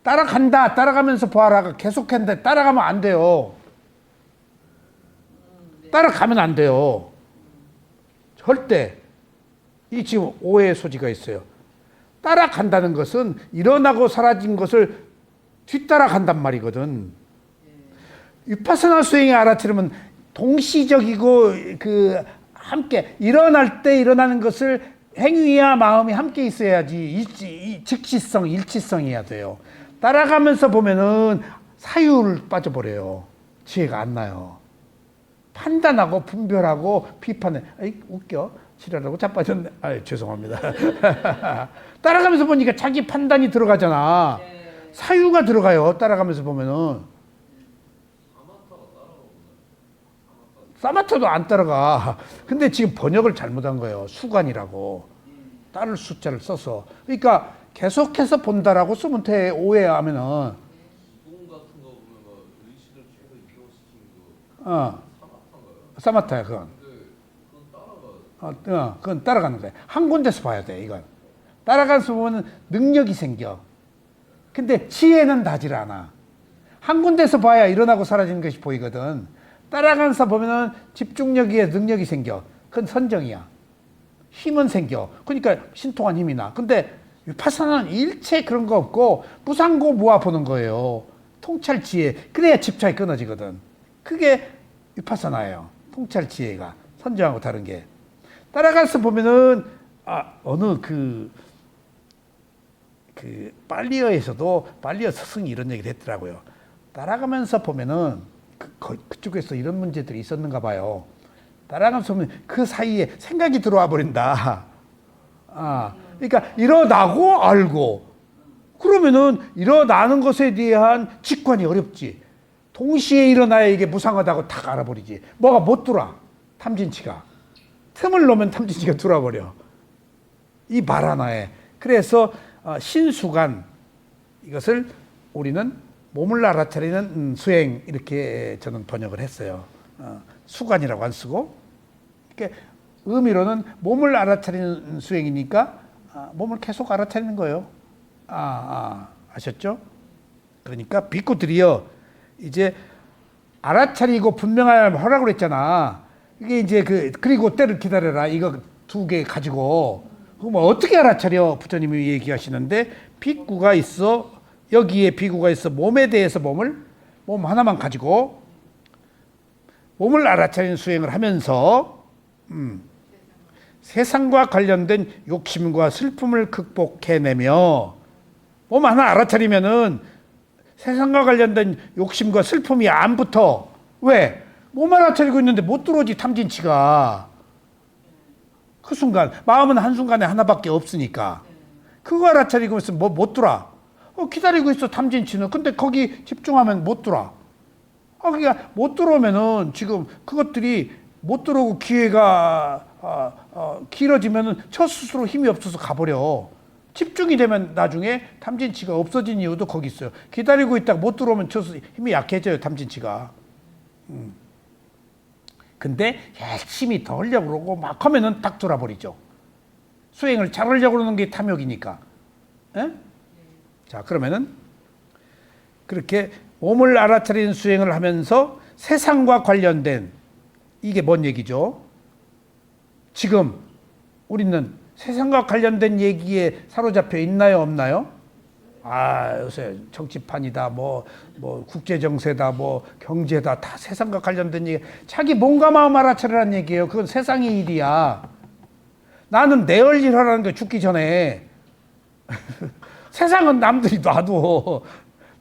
따라간다, 따라가면서 봐라가 계속했는데 따라가면 안 돼요. 따라가면 안 돼요. 절대. 이 지금 오해의 소지가 있어요. 따라간다는 것은 일어나고 사라진 것을 뒤따라간단 말이거든. 위파사나 수행에 알아차리면 동시적이고 함께 일어날 때 일어나는 것을 행위와 마음이 함께 있어야지 즉시성, 일치성이어야 돼요. 따라가면서 보면은 사유를 빠져버려요. 지혜가 안 나요. 판단하고 분별하고 비판해. 웃겨. 지랄하고 자빠졌네. 죄송합니다. 따라가면서 보니까 자기 판단이 들어가잖아. 사유가 들어가요. 따라가면서 보면은. 사마타도 안 따라가. 근데 지금 번역을 잘못한 거예요. 수관이라고. 따를 숫자를 써서. 그러니까 계속해서 본다라고 쓰면 돼. 오해하면은. 수동 같은 거 보면 막 의식을 계속 이동시키는 거 사마타야, 그건. 근데 그건 따라가. 그건 따라가는 거야. 한 군데서 봐야 돼, 이건. 따라가서 보면 능력이 생겨. 근데 지혜는 나질 않아. 한 군데서 봐야 일어나고 사라지는 것이 보이거든. 따라가면서 보면은 집중력에 능력이 생겨. 그건 선정이야. 힘은 생겨. 그러니까 신통한 힘이 나. 근데 위파사나는 일체 그런 거 없고 무상고 모아 보는 거예요. 통찰 지혜. 그래야 집착이 끊어지거든. 그게 위파사나예요. 통찰 지혜가. 선정하고 다른 게. 따라가서 보면은 어느 빨리어에서도 빨리어 스승이 이런 얘기를 했더라고요. 따라가면서 보면은 그쪽에서 이런 문제들이 있었는가 봐요. 따라가면서 보면 그 사이에 생각이 들어와 버린다. 그러니까 일어나고 알고 그러면은 일어나는 것에 대한 직관이 어렵지. 동시에 일어나야 이게 무상하다고 딱 알아버리지. 뭐가 못 들어와. 탐진치가. 틈을 놓으면 탐진치가 들어와버려. 이 말 하나에. 그래서 신수관 이것을 우리는 몸을 알아차리는 수행 이렇게 저는 번역을 했어요. 수관이라고 안 쓰고. 그러니까 의미로는 몸을 알아차리는 수행이니까 몸을 계속 알아차리는 거예요. 아셨죠? 그러니까 비구들이요, 이제 알아차리고 분명하라고 그랬잖아. 이게 이제 그리고 때를 기다려라. 이거 두 개 가지고. 그럼 어떻게 알아차려? 부처님이 얘기하시는데, 비구가 있어. 여기에 비구가 있어. 몸에 대해서 몸 하나만 가지고 몸을 알아차리는 수행을 하면서 세상과 관련된 욕심과 슬픔을 극복해내며, 몸 하나 알아차리면은 세상과 관련된 욕심과 슬픔이 안 붙어. 왜? 몸 알아차리고 있는데 못 들어오지, 탐진치가. 그 순간, 마음은 한순간에 하나밖에 없으니까. 그거 알아차리고 있으면 못 들어. 기다리고 있어, 탐진치는. 근데 거기 집중하면 못 들어. 그러니까 못 들어오면은 지금 그것들이 못 들어오고 기회가 길어지면은 저 스스로 힘이 없어서 가버려. 집중이 되면 나중에 탐진치가 없어진 이유도 거기 있어요. 기다리고 있다가 못 들어오면 저 힘이 약해져요, 탐진치가. 근데 열심히 더 하려고 그러고 막 하면은 딱 돌아버리죠. 수행을 잘 하려고 그러는 게 탐욕이니까. 에? 자, 그러면은 그렇게 몸을 알아차리는 수행을 하면서 세상과 관련된, 이게 뭔 얘기죠? 지금 우리는 세상과 관련된 얘기에 사로잡혀 있나요, 없나요? 요새 정치판이다, 뭐 국제 정세다, 뭐 경제다, 다 세상과 관련된 얘기. 자기 몸과 마음 알아차리라는 얘기예요. 그건 세상의 일이야. 나는 내 할 일 하라는 게 죽기 전에. 세상은 남들이 놔둬.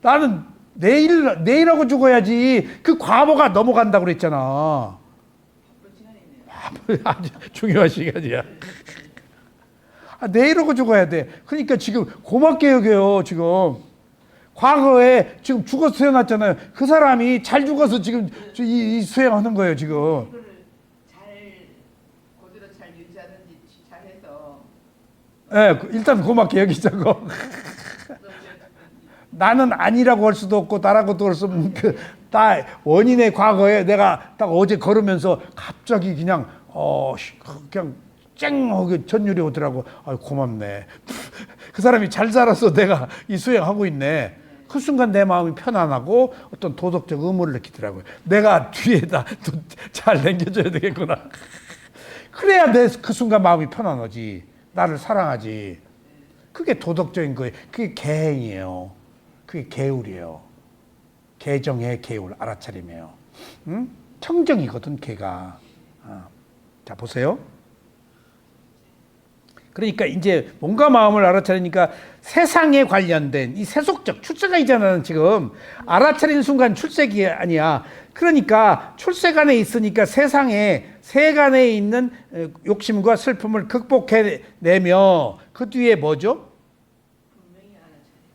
나는 내일하고 죽어야지. 그 과거가 넘어간다고 그랬잖아. 아주 중요한 시간이야. 내일하고 죽어야 돼. 그러니까 지금 고맙게 여겨요, 지금. 과거에 지금 죽어서 태어났잖아요. 그 사람이 잘 죽어서 지금 이 수행하는 거예요, 지금. 이거를 그대로 잘 유지하든지 잘해서. 일단 고맙게 여기자고. 나는 아니라고 할 수도 없고 나라고도 할 수 없는 다 원인의 과거에 내가 딱 어제 걸으면서 갑자기 그냥 쨍하게 전율이 오더라고. 고맙네. 그 사람이 잘 살아서 내가 이 수행하고 있네. 그 순간 내 마음이 편안하고 어떤 도덕적 의무를 느끼더라고요. 내가 뒤에다 또 잘 남겨줘야 되겠구나. 그래야 내 그 순간 마음이 편안하지. 나를 사랑하지. 그게 도덕적인 거예요. 그게 계행이에요. 그게 계율이에요. 계정의 계율, 알아차림이에요. 청정이거든, 걔가. 자, 보세요. 그러니까 이제 몸과 마음을 알아차리니까 세상에 관련된 이 세속적 출세가 있잖아. 지금 알아차리는 순간 출세기 아니야. 그러니까 출세간에 있으니까 세상에 세간에 있는 욕심과 슬픔을 극복해내며, 그 뒤에 뭐죠?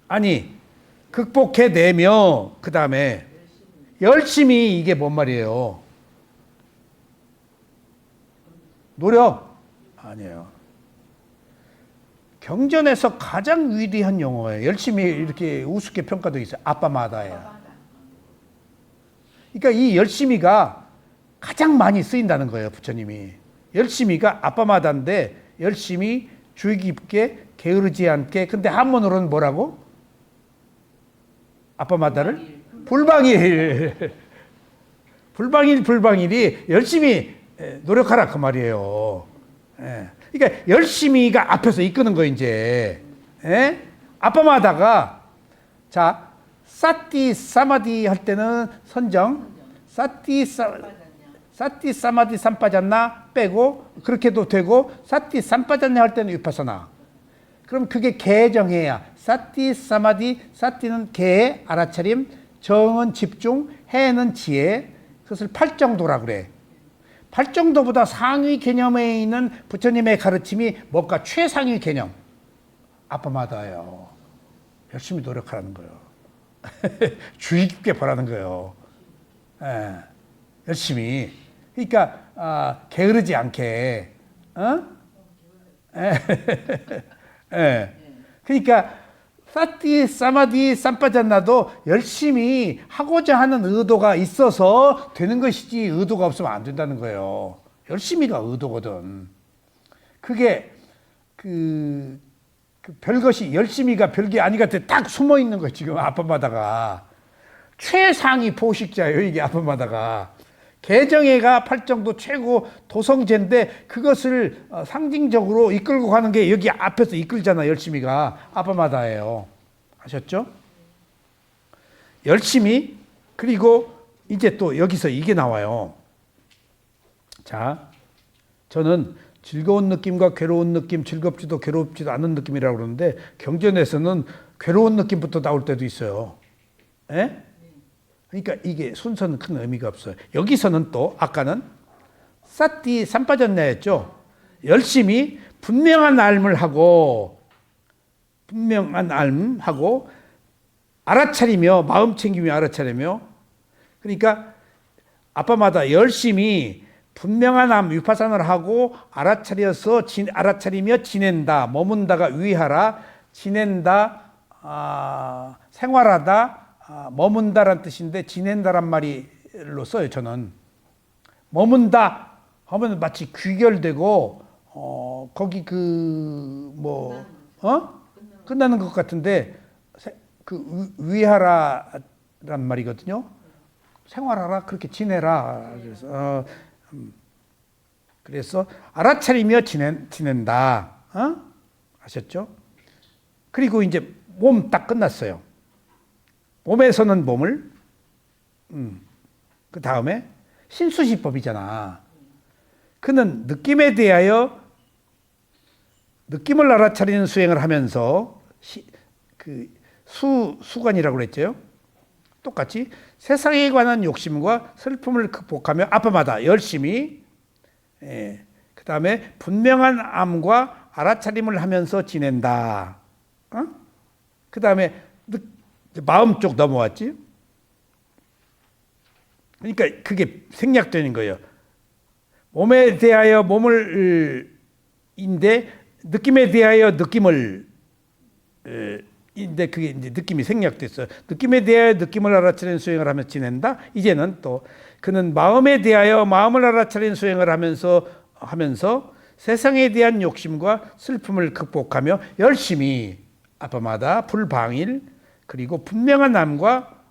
아니, 극복해내며 그 다음에 열심히, 이게 뭔 말이에요? 노력? 아니에요. 경전에서 가장 위대한 용어예요. 열심히 이렇게 우습게 평가되어 있어요. 아빠마다예요. 그러니까 이 열심히가 가장 많이 쓰인다는 거예요, 부처님이. 열심히가 아빠마다인데, 열심히 주의 깊게 게으르지 않게. 근데 한문으로는 뭐라고? 아빠마다를? 불방일. 불방일이 열심히 노력하라, 그 말이에요. 그러니까 열심히가 앞에서 이끄는 거 이제. 아빠마다가, 자, 사티 사마디 할 때는 선정, 사티 사마디 삼빠졌나 빼고 그렇게도 되고, 사티 삼빠졌냐 할 때는 위파사나. 그럼 그게 개정해야. 사티 사마디, 사티는 개, 알아차림, 정은 집중, 해는 지혜. 그것을 팔정도라 그래. 팔정도보다 상위 개념에 있는 부처님의 가르침이 뭔가 최상위 개념. 아빠마다요. 열심히 노력하라는 거예요. 주의 깊게 보라는 거예요. 열심히. 그러니까 게으르지 않게. 그러니까 사티 사마디 삼빠잔나도 열심히 하고자 하는 의도가 있어서 되는 것이지, 의도가 없으면 안 된다는 거예요. 열심히가 의도거든. 그게 그 별것이 열심히가 별게 아니가 딱 숨어 있는 거예요. 지금 아빠마다가 최상위 포식자예요. 이게 아빠마다가 개정애가 팔정도 최고 도성제인데 그것을 상징적으로 이끌고 가는 게 여기 앞에서 이끌잖아. 열심히가 아빠마다예요. 아셨죠? 열심히. 그리고 이제 또 여기서 이게 나와요. 자, 저는 즐거운 느낌과 괴로운 느낌, 즐겁지도 괴롭지도 않은 느낌이라고 그러는데 경전에서는 괴로운 느낌부터 나올 때도 있어요. 예? 그러니까 이게 순서는 큰 의미가 없어요. 여기서는 또 아까는 싸띠 산빠졌네 했죠. 열심히 분명한 알을 하고 알아차리며 마음 챙기며 알아차리며, 그러니까 아빠마다 열심히 분명한 암 위파산을 하고 알아차리며 지낸다. 머문다가 위하라, 지낸다, 생활하다, 머문다란 뜻인데 지낸다란 말로 써요. 저는 머문다 하면 마치 귀결되고 거기 끝나는 것 같은데 그 위하라란 말이거든요. 생활하라, 그렇게 지내라. 그래서 알아차리며 지낸다. 아셨죠? 그리고 이제 몸 딱 끝났어요. 몸에서는 몸을, 그 다음에 신수시법이잖아. 그는 느낌에 대하여 느낌을 알아차리는 수행을 하면서 수관이라고 그랬죠. 똑같이 세상에 관한 욕심과 슬픔을 극복하며 아빠마다 열심히, 그 다음에 분명한 암과 알아차림을 하면서 지낸다. 그 다음에 마음 쪽 넘어왔지. 그러니까 그게 생략되는 거예요. 몸에 대하여 인데 느낌에 대하여 느낌을 인데 그게 이제 느낌이 생략됐어요. 느낌에 대하여 느낌을 알아차리는 수행을 하면서 지낸다. 이제는 또 그는 마음에 대하여 마음을 알아차리는 수행을 하면서 세상에 대한 욕심과 슬픔을 극복하며 열심히 아빠마다 불방일 그리고 분명한 암과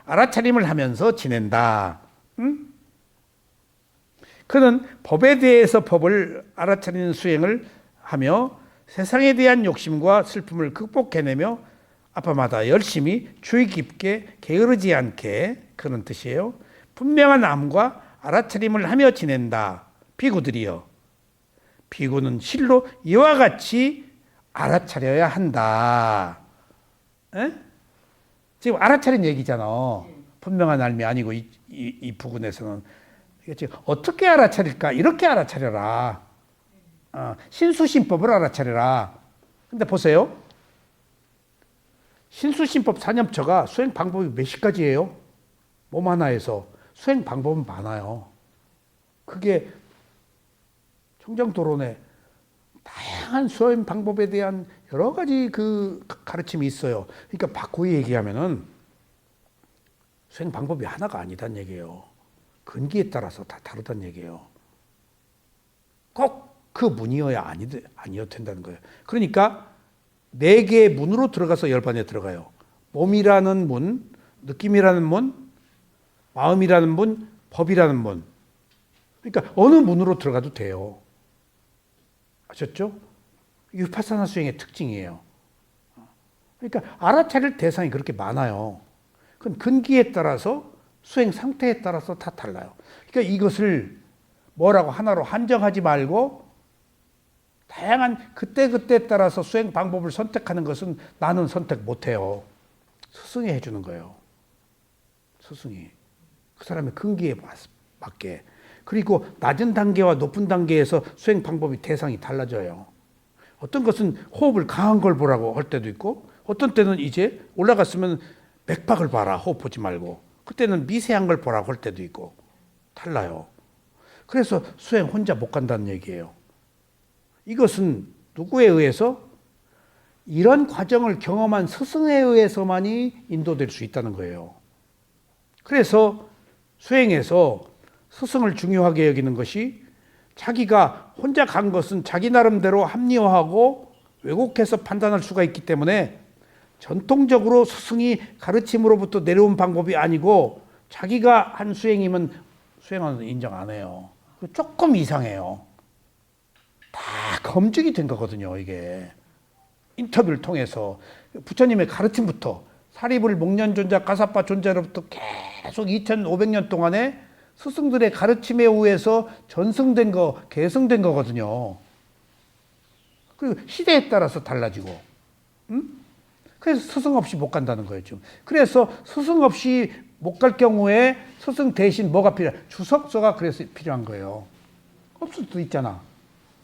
알아차림을 하면서 지낸다. 그는 법에 대해서 법을 알아차리는 수행을 하며 세상에 대한 욕심과 슬픔을 극복해내며 아빠마다 열심히 주의 깊게 게으르지 않게, 그런 뜻이에요. 분명한 암과 알아차림을 하며 지낸다. 비구들이여, 비구는 실로 이와 같이 알아차려야 한다. 에? 지금 알아차린 얘기잖아. 분명한 알미 아니고 이 부분에서는 지금 어떻게 알아차릴까? 이렇게 알아차려라. 신수신법을 알아차려라. 근데 보세요. 신수신법 사념처가 수행 방법이 몇십 가지예요. 몸 하나에서 수행 방법은 많아요. 그게 청정도론에 다양한 수행 방법에 대한 여러 가지 그 가르침이 있어요. 그러니까 바꾸게 얘기하면은 수행 방법이 하나가 아니란 얘기예요. 근기에 따라서 다 다르단 얘기예요. 꼭 그 문이어야 아니어도 된다는 거예요. 그러니까 4개의 문으로 들어가서 열반에 들어가요. 몸이라는 문, 느낌이라는 문, 마음이라는 문, 법이라는 문. 그러니까 어느 문으로 들어가도 돼요. 아셨죠? 위파사나 수행의 특징이에요. 그러니까 알아차릴 대상이 그렇게 많아요. 그건 근기에 따라서 수행 상태에 따라서 다 달라요. 그러니까 이것을 뭐라고 하나로 한정하지 말고 다양한 그때그때 따라서 수행 방법을 선택하는 것은 나는 선택 못해요. 스승이 해주는 거예요. 스승이. 그 사람의 근기에 맞게. 그리고 낮은 단계와 높은 단계에서 수행 방법이 대상이 달라져요. 어떤 것은 호흡을 강한 걸 보라고 할 때도 있고, 어떤 때는 이제 올라갔으면 맥박을 봐라, 호흡 보지 말고. 그때는 미세한 걸 보라고 할 때도 있고, 달라요. 그래서 수행 혼자 못 간다는 얘기예요. 이것은 누구에 의해서? 이런 과정을 경험한 스승에 의해서만이 인도될 수 있다는 거예요. 그래서 수행에서 스승을 중요하게 여기는 것이 자기가 혼자 간 것은 자기 나름대로 합리화하고 왜곡해서 판단할 수가 있기 때문에 전통적으로 스승이 가르침으로부터 내려온 방법이 아니고 자기가 한 수행이면 수행은 인정 안 해요. 조금 이상해요. 다 검증이 된 거거든요, 이게. 인터뷰를 통해서 부처님의 가르침부터 사리불 목련존자 가사파 존재로부터 계속 2500년 동안에 스승들의 가르침에 의해서 전승된 거, 계승된 거거든요. 그리고 시대에 따라서 달라지고, 그래서 스승 없이 못 간다는 거예요, 지금. 그래서 스승 없이 못 갈 경우에 스승 대신 뭐가 필요해? 주석서가 그래서 필요한 거예요. 없을 수도 있잖아.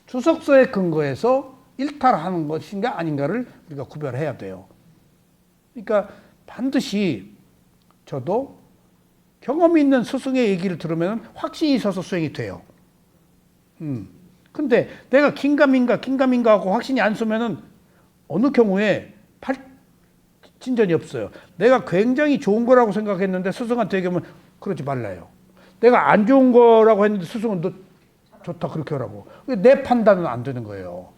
주석서에 근거해서 일탈하는 것인가 아닌가를 우리가 구별해야 돼요. 그러니까 반드시 저도 경험이 있는 스승의 얘기를 들으면 확신이 있어서 수행이 돼요. 근데 내가 긴가민가 하고 확신이 안 서면은 어느 경우에 진전이 없어요. 내가 굉장히 좋은 거라고 생각했는데 스승한테 얘기하면 그러지 말라요. 내가 안 좋은 거라고 했는데 스승은 너 좋다 그렇게 하라고. 내 판단은 안 되는 거예요.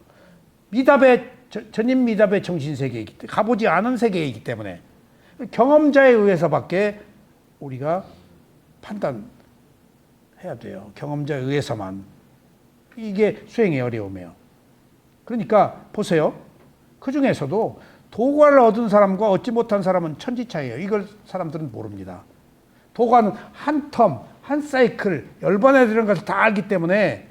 전인 미답의 정신세계이기 때문에, 가보지 않은 세계이기 때문에 경험자에 의해서밖에 우리가 판단해야 돼요. 경험자에 의해서만. 이게 수행의 어려움이에요. 그러니까 보세요. 그 중에서도 도과를 얻은 사람과 얻지 못한 사람은 천지 차이예요. 이걸 사람들은 모릅니다. 도과는 한 텀, 한 사이클, 10번에 들은 것을 다 알기 때문에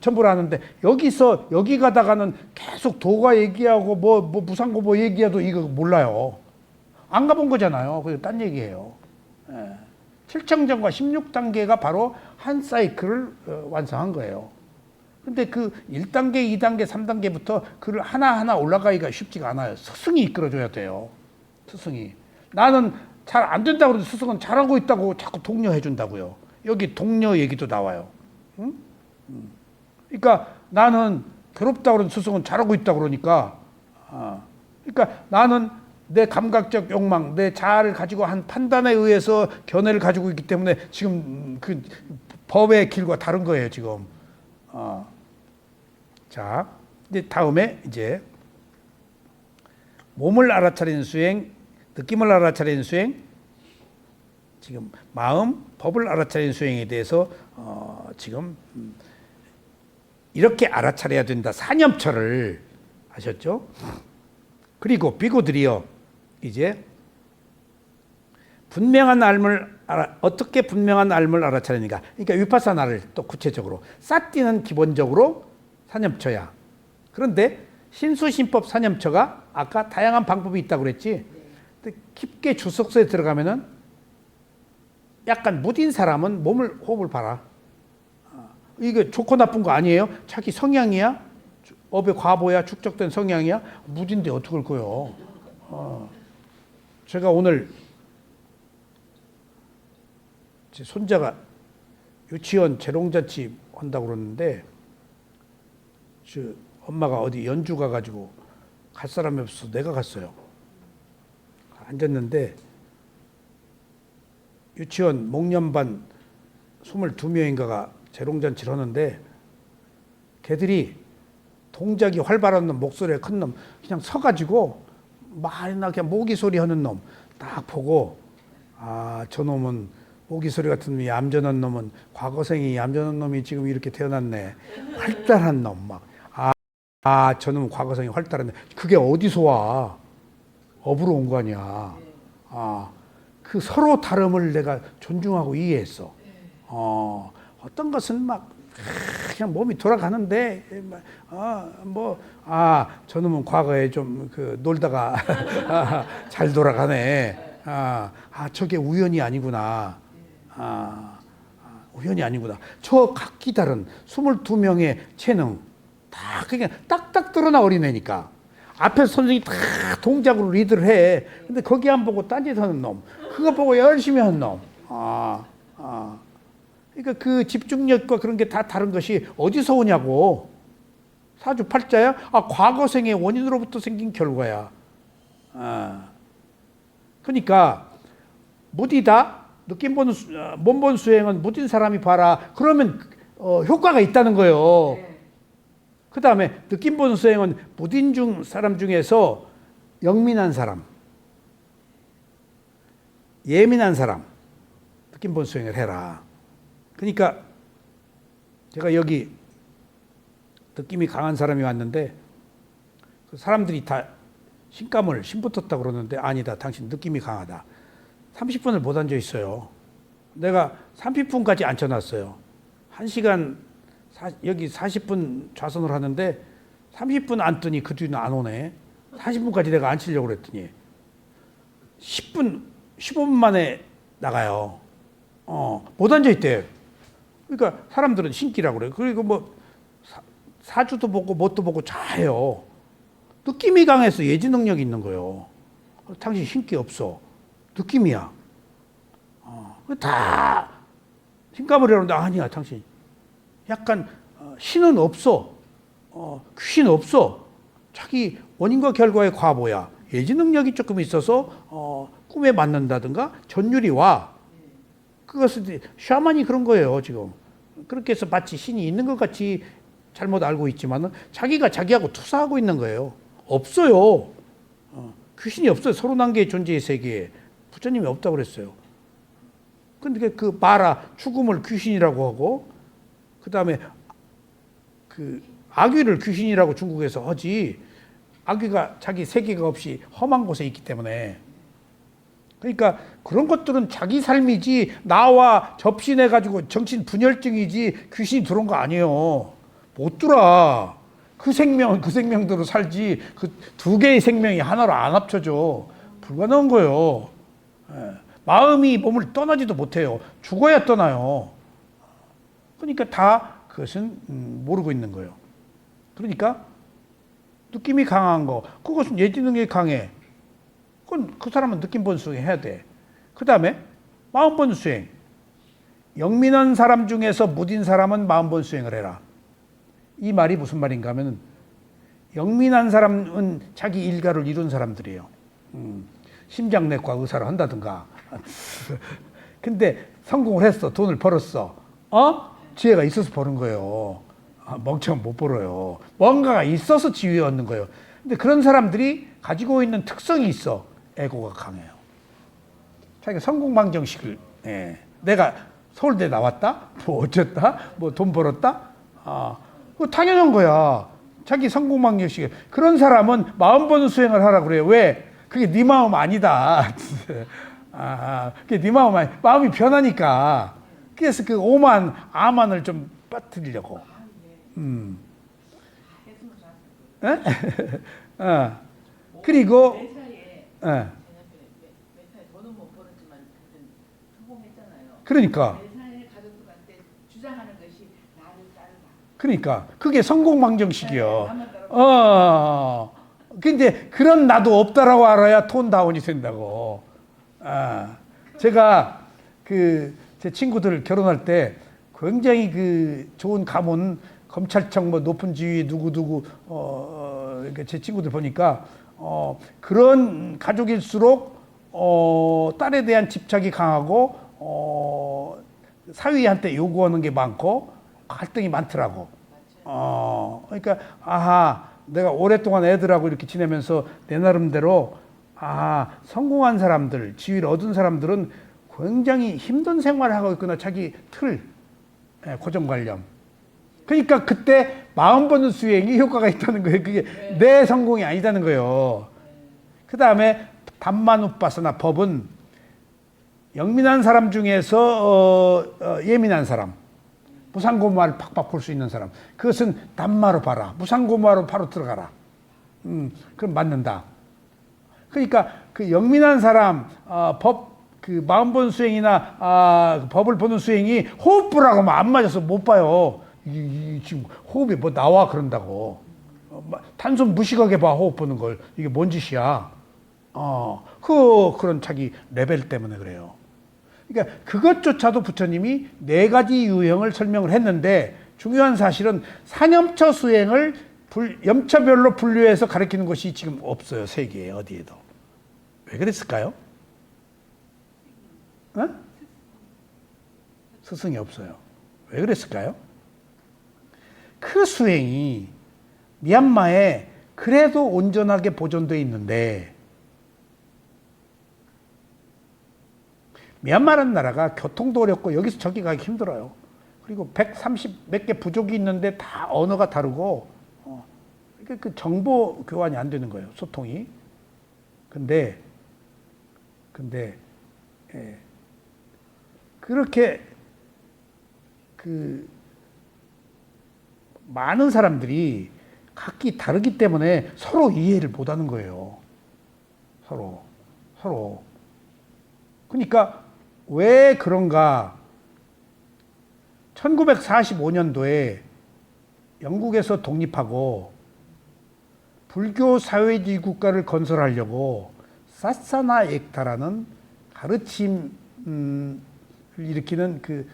전부를 아는데 여기서 여기 가다가는 계속 도가 얘기하고 뭐 무상고 뭐 얘기해도 이거 몰라요. 안 가본 거잖아요. 그게 딴 얘기예요. 7청정과 16단계가 바로 한 사이클을 완성한 거예요. 근데 그 1단계, 2단계, 3단계부터 그를 하나하나 올라가기가 쉽지가 않아요. 스승이 이끌어줘야 돼요. 스승이. 나는 잘 안 된다고 그러는데 스승은 잘하고 있다고 자꾸 독려해 준다고요. 여기 독려 얘기도 나와요. 응? 그러니까 나는 괴롭다고 그러는 스승은 잘하고 있다고 그러니까 그러니까 나는 내 감각적 욕망, 내 자아를 가지고 한 판단에 의해서 견해를 가지고 있기 때문에 지금 그 법의 길과 다른 거예요, 지금. 자, 이제 다음에 이제 몸을 알아차리는 수행, 느낌을 알아차리는 수행, 지금 마음, 법을 알아차리는 수행에 대해서 지금 이렇게 알아차려야 된다. 사념처를 아셨죠? 그리고 비구들이요, 이제 분명한 알물 어떻게 분명한 알물 알아차리는가? 그러니까 위파사나를 또 구체적으로 사띠는 기본적으로 사념처야. 그런데 신수신법 사념처가 아까 다양한 방법이 있다고 그랬지. 근데 깊게 주석서에 들어가면은 약간 무딘 사람은 몸을 호흡을 봐라. 이게 좋고 나쁜 거 아니에요? 자기 성향이야? 업의 과보야? 축적된 성향이야? 무딘데 어떡할 거요? 제가 오늘 제 손자가 유치원 재롱잔치 한다고 그러는데 엄마가 어디 연주 가가지고 갈 사람이 없어서 내가 갔어요. 앉았는데 유치원 목련반 22명인가가 재롱잔치를 하는데 걔들이 동작이 활발한 놈, 목소리가 큰 놈, 그냥 서가지고 말이나 그냥 모기 소리 하는 놈 딱 보고 저 놈은 모기 소리 같은 놈이 얌전한 놈은 과거생이 얌전한 놈이 지금 이렇게 태어났네. 활달한 놈 막. 저놈은 과거생이 활달한 놈. 그게 어디서 와? 업으로 온 거 아니야. 그 서로 다름을 내가 존중하고 이해했어. 어떤 것은 막 그냥 몸이 돌아가는데 저놈은 과거에 좀 놀다가 잘 돌아가네. 저게 우연이 아니구나. 우연이 아니구나. 저 각기 다른 22명의 재능 다 그냥 딱딱 드러나 어린애니까. 앞에서 선생님이 다 동작으로 리드를 해. 근데 거기 안 보고 딴짓 하는 놈. 그거 보고 열심히 하는 놈. 그러니까 그 집중력과 그런 게 다 다른 것이 어디서 오냐고. 사주팔자야? 과거생의 원인으로부터 생긴 결과야. 그러니까 무디다. 느낌 보는 몸본 수행은 무딘 사람이 봐라. 그러면 효과가 있다는 거예요. 네. 그 다음에 느낌 보는 수행은 무딘 중 사람 중에서 영민한 사람, 예민한 사람, 느낌 보는 수행을 해라. 그러니까 제가 여기 느낌이 강한 사람이 왔는데 그 사람들이 다 신 붙었다고 그러는데 아니다. 당신 느낌이 강하다. 30분을 못 앉아 있어요. 내가 30분까지 앉혀놨어요. 1시간 여기 40분 좌선을 하는데 30분 앉더니 그 뒤는 안 오네. 40분까지 내가 앉히려고 그랬더니 10분, 15분 만에 나가요. 못 앉아 있대. 그러니까 사람들은 신기라고 그래요. 그리고 뭐 사주도 보고 뭣도 보고 자해요. 느낌이 강해서 예지 능력이 있는 거예요. 당신 신기 없어. 느낌이야. 다 신감을 해놓는데 아니야 당신. 약간 신은 없어. 귀신 없어. 자기 원인과 결과의 과보야. 예지 능력이 조금 있어서 꿈에 맞는다든가 전율이 와. 그것은 샤만이 그런 거예요 지금. 그렇게 해서 마치 신이 있는 것 같이 잘못 알고 있지만은 자기가 자기하고 투사하고 있는 거예요. 없어요. 귀신이 없어요. 31개의 존재의 세계에. 부처님이 없다고 그랬어요. 근데 그 마라, 죽음을 귀신이라고 하고, 그 다음에 그 아귀를 귀신이라고 중국에서 하지, 아귀가 자기 세계가 없이 험한 곳에 있기 때문에. 그러니까 그런 것들은 자기 삶이지, 나와 접신해가지고 정신 분열증이지, 귀신이 들어온 거 아니에요. 못 들어. 그 생명은 그 생명대로 살지, 그 두 개의 생명이 하나로 안 합쳐져. 불가능한 거예요. 마음이 몸을 떠나지도 못해요. 죽어야 떠나요. 그러니까 다 그것은 모르고 있는 거예요. 그러니까 느낌이 강한 거, 그것은 예지 능력이 강해. 그건 그 사람은 느낌 보는 수행 해야 돼. 그 다음에 마음 보는 수행. 영민한 사람 중에서 무딘 사람은 마음 보는 수행을 해라. 이 말이 무슨 말인가 하면 영민한 사람은 자기 일가를 이룬 사람들이에요. 심장내과 의사를 한다든가. 근데 성공을 했어. 돈을 벌었어. 지혜가 있어서 버는 거예요. 멍청은 못 벌어요. 뭔가가 있어서 지위에 얻는 거예요. 근데 그런 사람들이 가지고 있는 특성이 있어. 에고가 강해요. 자기가 성공방정식을, 내가 서울대 나왔다? 뭐 어쨌다? 뭐 돈 벌었다? 그거 당연한 거야. 자기 성공방정식. 그런 사람은 마음 보는 수행을 하라고 그래요. 왜? 그게 네 마음 아니다. 그게 네 마음 아니, 마음이 변하니까. 그래서 그 오만, 아만을 좀 빠뜨리려고. 에? 그리고, 매사에 예. 매사에 돈은 못 벌었지만 하여튼 성공했잖아요. 그러니까. 매사에 가족들한테 주장하는 것이 나를 따르라. 그러니까. 그게 성공방정식이요. 네, 나만 따르라. 근데 그런 나도 없다라고 알아야 톤 다운이 된다고. 제가 제 친구들 결혼할 때 굉장히 그 좋은 가문, 검찰청 뭐 높은 지위 누구 제 친구들 보니까 그런 가족일수록 딸에 대한 집착이 강하고 사위한테 요구하는 게 많고 갈등이 많더라고. 그러니까 내가 오랫동안 애들하고 이렇게 지내면서 내 나름대로 성공한 사람들, 지위를 얻은 사람들은 굉장히 힘든 생활을 하고 있구나. 자기 틀, 고정관념. 그러니까 그때 마음 보는 수행이 효과가 있다는 거예요. 그게 내 성공이 아니다는 거예요. 그 다음에 담마누빠사나 법은 영민한 사람 중에서 예민한 사람, 무상고마를 팍팍 볼 수 있는 사람, 그것은 담마로 봐라. 무상고마로 바로 들어가라. 그럼 맞는다. 그러니까 그 영민한 사람, 그 마음 보는 수행이나 법을 보는 수행이 호흡부라고 하면 안 맞아서 못 봐요. 지금 호흡이 뭐 나와 그런다고. 단순 무식하게 봐, 호흡 보는 걸. 이게 뭔 짓이야. 그런 자기 레벨 때문에 그래요. 그러니까 그것조차도 부처님이 4가지 유형을 설명을 했는데 중요한 사실은 사념처 수행을 염처별로 분류해서 가르치는 것이 지금 없어요. 세계에 어디에도. 왜 그랬을까요? 스승이 없어요. 왜 그랬을까요? 그 수행이 미얀마에 그래도 온전하게 보존되어 있는데, 미얀마라는 나라가 교통도 어렵고 여기서 저기 가기 힘들어요. 그리고 130 몇 개 부족이 있는데 다 언어가 다르고, 그 정보 교환이 안 되는 거예요, 소통이. 근데 그렇게 그 많은 사람들이 각기 다르기 때문에 서로 이해를 못 하는 거예요. 서로. 그러니까 왜 그런가? 1945년도에 영국에서 독립하고 불교 사회주의 국가를 건설하려고 사사나 액타라는 가르침을 일으키는 그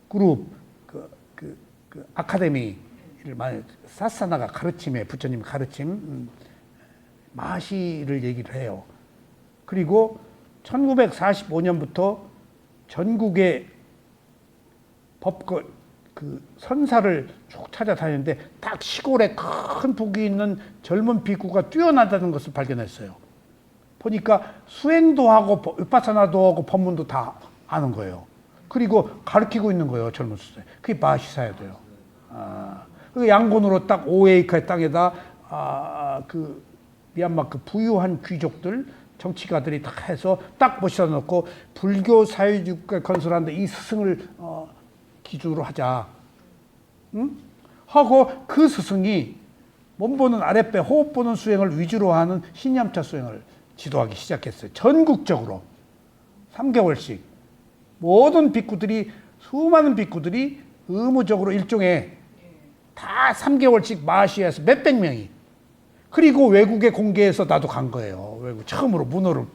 그룹, 그 아카데미를 사사나가 가르침에 부처님 가르침 마시를 얘기를 해요. 그리고 1945년부터 전국의 그 선사를 쭉 찾아다녔는데 딱 시골에 큰 북이 있는 젊은 비구가 뛰어나다는 것을 발견했어요. 보니까 수행도 하고 위파사나도 하고 법문도 다 아는 거예요. 그리고 가르치고 있는 거예요, 젊은 수생. 그게 마시사야돼요. 그 양곤으로 딱 5에이커의 땅에다 그 미얀마 그 부유한 귀족들 정치가들이 다 해서 딱 모셔다 놓고 불교 사회주의국가 건설하는데 이 스승을 기준으로 하자. 응? 하고 그 스승이 몸 보는 아랫배, 호흡 보는 수행을 위주로 하는 신념차 수행을 지도하기 시작했어요. 전국적으로 3개월씩 모든 비구들이, 수많은 비구들이 의무적으로 일종의 다 3개월씩 마시아에서 몇백 명이, 그리고 외국에 공개해서 나도 간 거예요. 외국 처음으로 문어를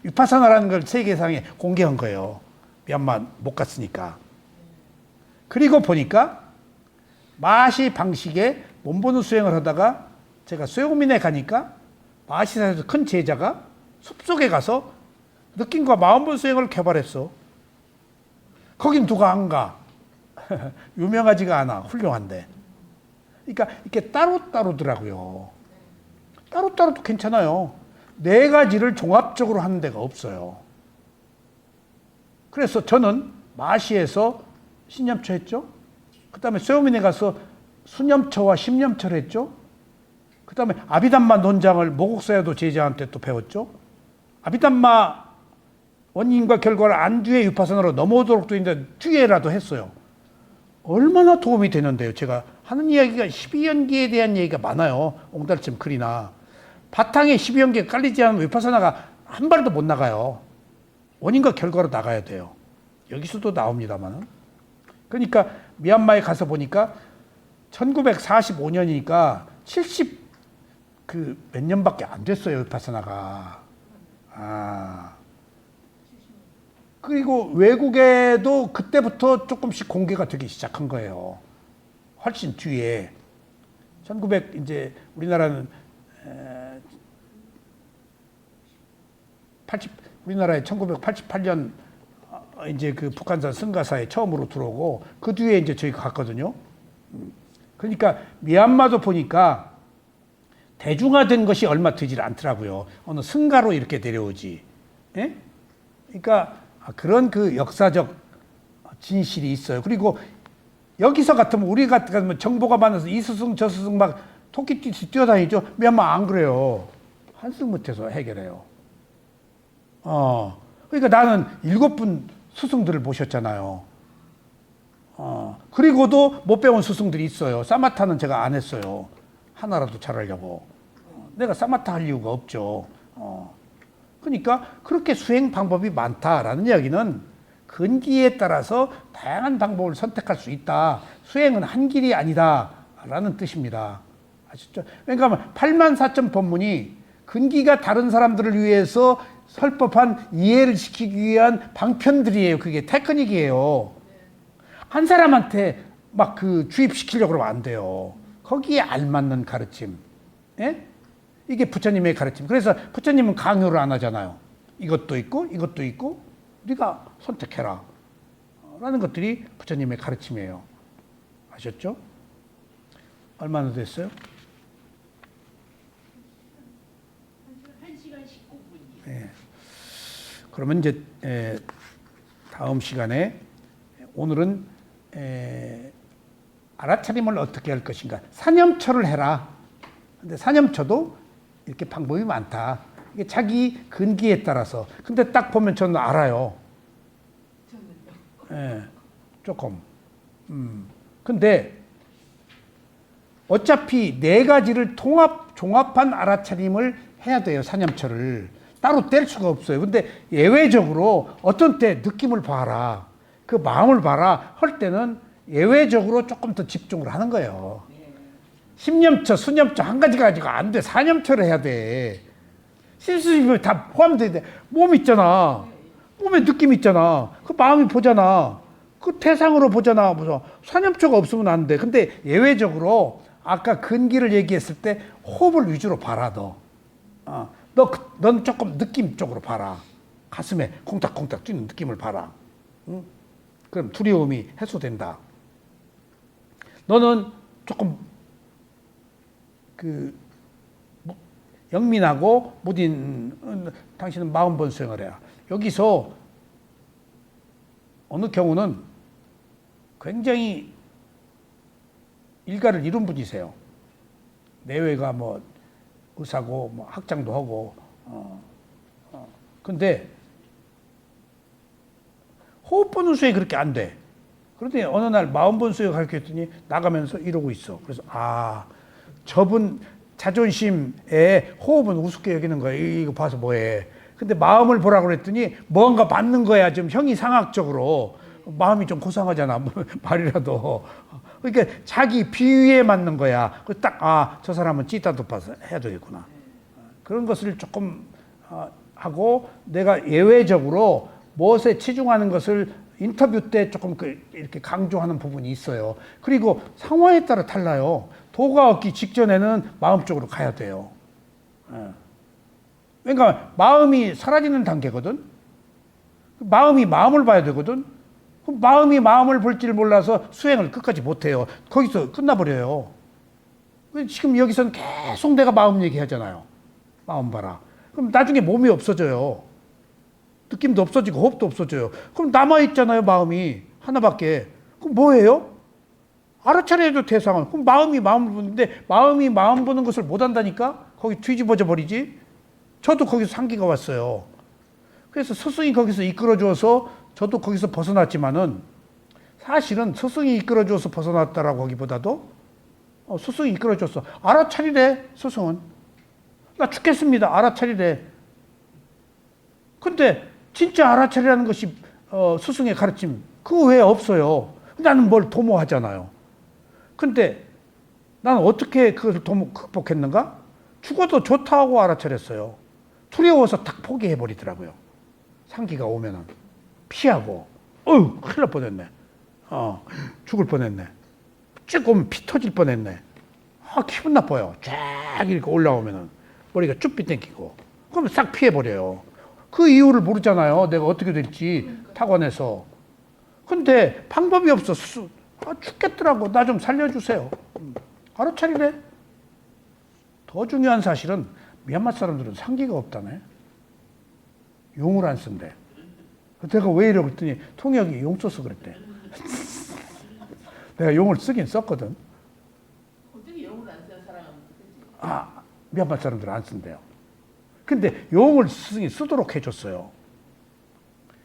위파사나라는 걸 세계상에 공개한 거예요. 미얀마 못 갔으니까. 그리고 보니까 마시 방식의 몸보는 수행을 하다가 제가 쇠고민에 가니까 마시사에서 큰 제자가 숲속에 가서 느낌과 마음본 수행을 개발했어. 거긴 누가 안 가. 유명하지가 않아. 훌륭한데. 그러니까 이렇게 따로따로더라고요. 따로따로도 괜찮아요. 네 가지를 종합적으로 하는 데가 없어요. 그래서 저는 마시에서 신념처 했죠. 그 다음에 쇠오민에 가서 수념처와 심념처를 했죠. 그 다음에 아비담마 논장을 모국사야도 제자한테 또 배웠죠. 아비담마 원인과 결과를 안 뒤에 위파사나로 넘어오도록 돼 있는데 뒤에라도 했어요. 얼마나 도움이 되는데요. 제가 하는 이야기가 12연기에 대한 얘기가 많아요. 옹달샘 글이나. 바탕에 12연기가 깔리지 않으면 위파사나가 한 발도 못 나가요. 원인과 결과로 나가야 돼요. 여기서도 나옵니다만은. 그러니까 미얀마에 가서 보니까 1945년이니까 70 몇 년밖에 안 됐어요, 위파사나가. 그리고 외국에도 그때부터 조금씩 공개가 되기 시작한 거예요. 훨씬 뒤에. 이제 우리나라는 우리나라에 1988년 이제 그 북한산 승가사에 처음으로 들어오고 그 뒤에 이제 저희가 갔거든요. 그러니까 미얀마도 보니까 대중화된 것이 얼마 되질 않더라고요. 어느 승가로 이렇게 내려오지. 예? 그러니까 그런 그 역사적 진실이 있어요. 그리고 여기서 같으면 우리 같으면 정보가 많아서 이 스승 저 스승 막 토끼띠 뛰어다니죠. 미얀마 안 그래요. 한승 못해서 해결해요. 그러니까 나는 7분 스승들을 모셨잖아요. 그리고도 못 배운 스승들이 있어요. 사마타는 제가 안 했어요. 하나라도 잘하려고. 내가 사마타 할 이유가 없죠. 그러니까 그렇게 수행 방법이 많다라는 이야기는 근기에 따라서 다양한 방법을 선택할 수 있다. 수행은 한 길이 아니다라는 뜻입니다. 아시죠? 그러니까 84점 법문이 근기가 다른 사람들을 위해서 설법한 이해를 시키기 위한 방편들이에요. 그게 테크닉이에요. 한 사람한테 막 그 주입시키려고 그러면 안 돼요. 거기에 알맞는 가르침. 예? 이게 부처님의 가르침. 그래서 부처님은 강요를 안 하잖아요. 이것도 있고 이것도 있고 네가 선택해라 라는 것들이 부처님의 가르침이에요. 하셨죠? 얼마나 됐어요? 1시간 19분이요. 네. 그러면 이제 다음 시간에 오늘은 알아차림을 어떻게 할 것인가. 사념처를 해라. 근데 사념처도 이렇게 방법이 많다. 이게 자기 근기에 따라서. 근데 딱 보면 저는 알아요. 예, 조금. 근데 어차피 네 가지를 종합한 알아차림을 해야 돼요. 사념처를. 따로 뗄 수가 없어요. 근데 예외적으로 어떤 때 느낌을 봐라. 그 마음을 봐라. 할 때는 예외적으로 조금 더 집중을 하는 거예요. 십념처, 수념처 한 가지 가지고 안 돼. 사념처를 해야 돼. 실수심이 다 포함돼야 돼. 몸 있잖아. 몸에 느낌 있잖아. 그 마음이 보잖아. 그 태상으로 보잖아. 무슨 사념처가 없으면 안 돼. 근데 예외적으로 아까 근기를 얘기했을 때 호흡을 위주로 봐라 너. 넌 조금 느낌 쪽으로 봐라. 가슴에 콩닥콩닥 뛰는 느낌을 봐라. 응? 그럼 두려움이 해소된다. 너는 조금 영민하고 무딘 당신은 마음번 수행을 해라. 여기서 어느 경우는 굉장히 일가를 이룬 분이세요. 내외가 뭐 의사고 뭐 학장도 하고 근데 호흡 보는 수행이 그렇게 안 돼. 그런데 어느 날 마음 보는 수행 가르쳤더니 나가면서 이러고 있어. 그래서 저분 자존심에 호흡은 우습게 여기는 거야. 이거 봐서 뭐해. 근데 마음을 보라고 그랬더니 뭔가 맞는 거야. 좀 형이상학적으로. 마음이 좀 고상하잖아. 말이라도. 그러니까 자기 비위에 맞는 거야. 딱, 저 사람은 찌따도 봐서 해야 되겠구나. 그런 것을 조금 하고 내가 예외적으로 무엇에 치중하는 것을 인터뷰 때 조금 이렇게 강조하는 부분이 있어요. 그리고 상황에 따라 달라요. 도가 얻기 직전에는 마음 쪽으로 가야 돼요. 그러니까 마음이 사라지는 단계거든. 마음이 마음을 봐야 되거든. 마음이 마음을 볼 줄 몰라서 수행을 끝까지 못해요. 거기서 끝나버려요. 지금 여기서는 계속 내가 마음 얘기하잖아요. 마음 봐라. 그럼 나중에 몸이 없어져요. 느낌도 없어지고 호흡도 없어져요. 그럼 남아있잖아요. 마음이 하나밖에. 그럼 뭐예요? 알아차려도 대상은. 그럼 마음이 마음을 보는데 마음이 마음 보는 것을 못한다니까? 거기 뒤집어져 버리지. 저도 거기서 상기가 왔어요. 그래서 스승이 거기서 이끌어줘서 저도 거기서 벗어났지만은 사실은 스승이 이끌어줘서 벗어났다라고 하기보다도 스승이 이끌어줬어. 알아차리래 스승은. 나 죽겠습니다. 알아차리래. 근데 진짜 알아차리라는 것이 스승의 가르침 그 외에 없어요. 나는 뭘 도모하잖아요. 근데 나는 어떻게 그것을 극복했는가? 죽어도 좋다고 알아차렸어요. 두려워서 탁 포기해버리더라고요. 상기가 오면은 피하고 큰일 날 뻔했네. 죽을 뻔했네. 쭉 오면 피 터질 뻔했네. 기분 나빠요. 쫙 이렇게 올라오면은 머리가 쭈삐 땡기고 그러면 싹 피해버려요. 그 이유를 모르잖아요. 내가 어떻게 될지 타관해서. 근데 방법이 없어. 죽겠더라고. 나 좀 살려주세요. 알아차리래. 더 중요한 사실은 미얀마 사람들은 상기가 없다네. 용을 안 쓴대. 내가 왜 이러고 그랬더니 통역이 용 써서 그랬대. 내가 용을 쓰긴 썼거든. 어떻게 용을 안 써요, 사람은? 미얀마 사람들은 안 쓴대요. 근데 용을 쓰도록 해줬어요.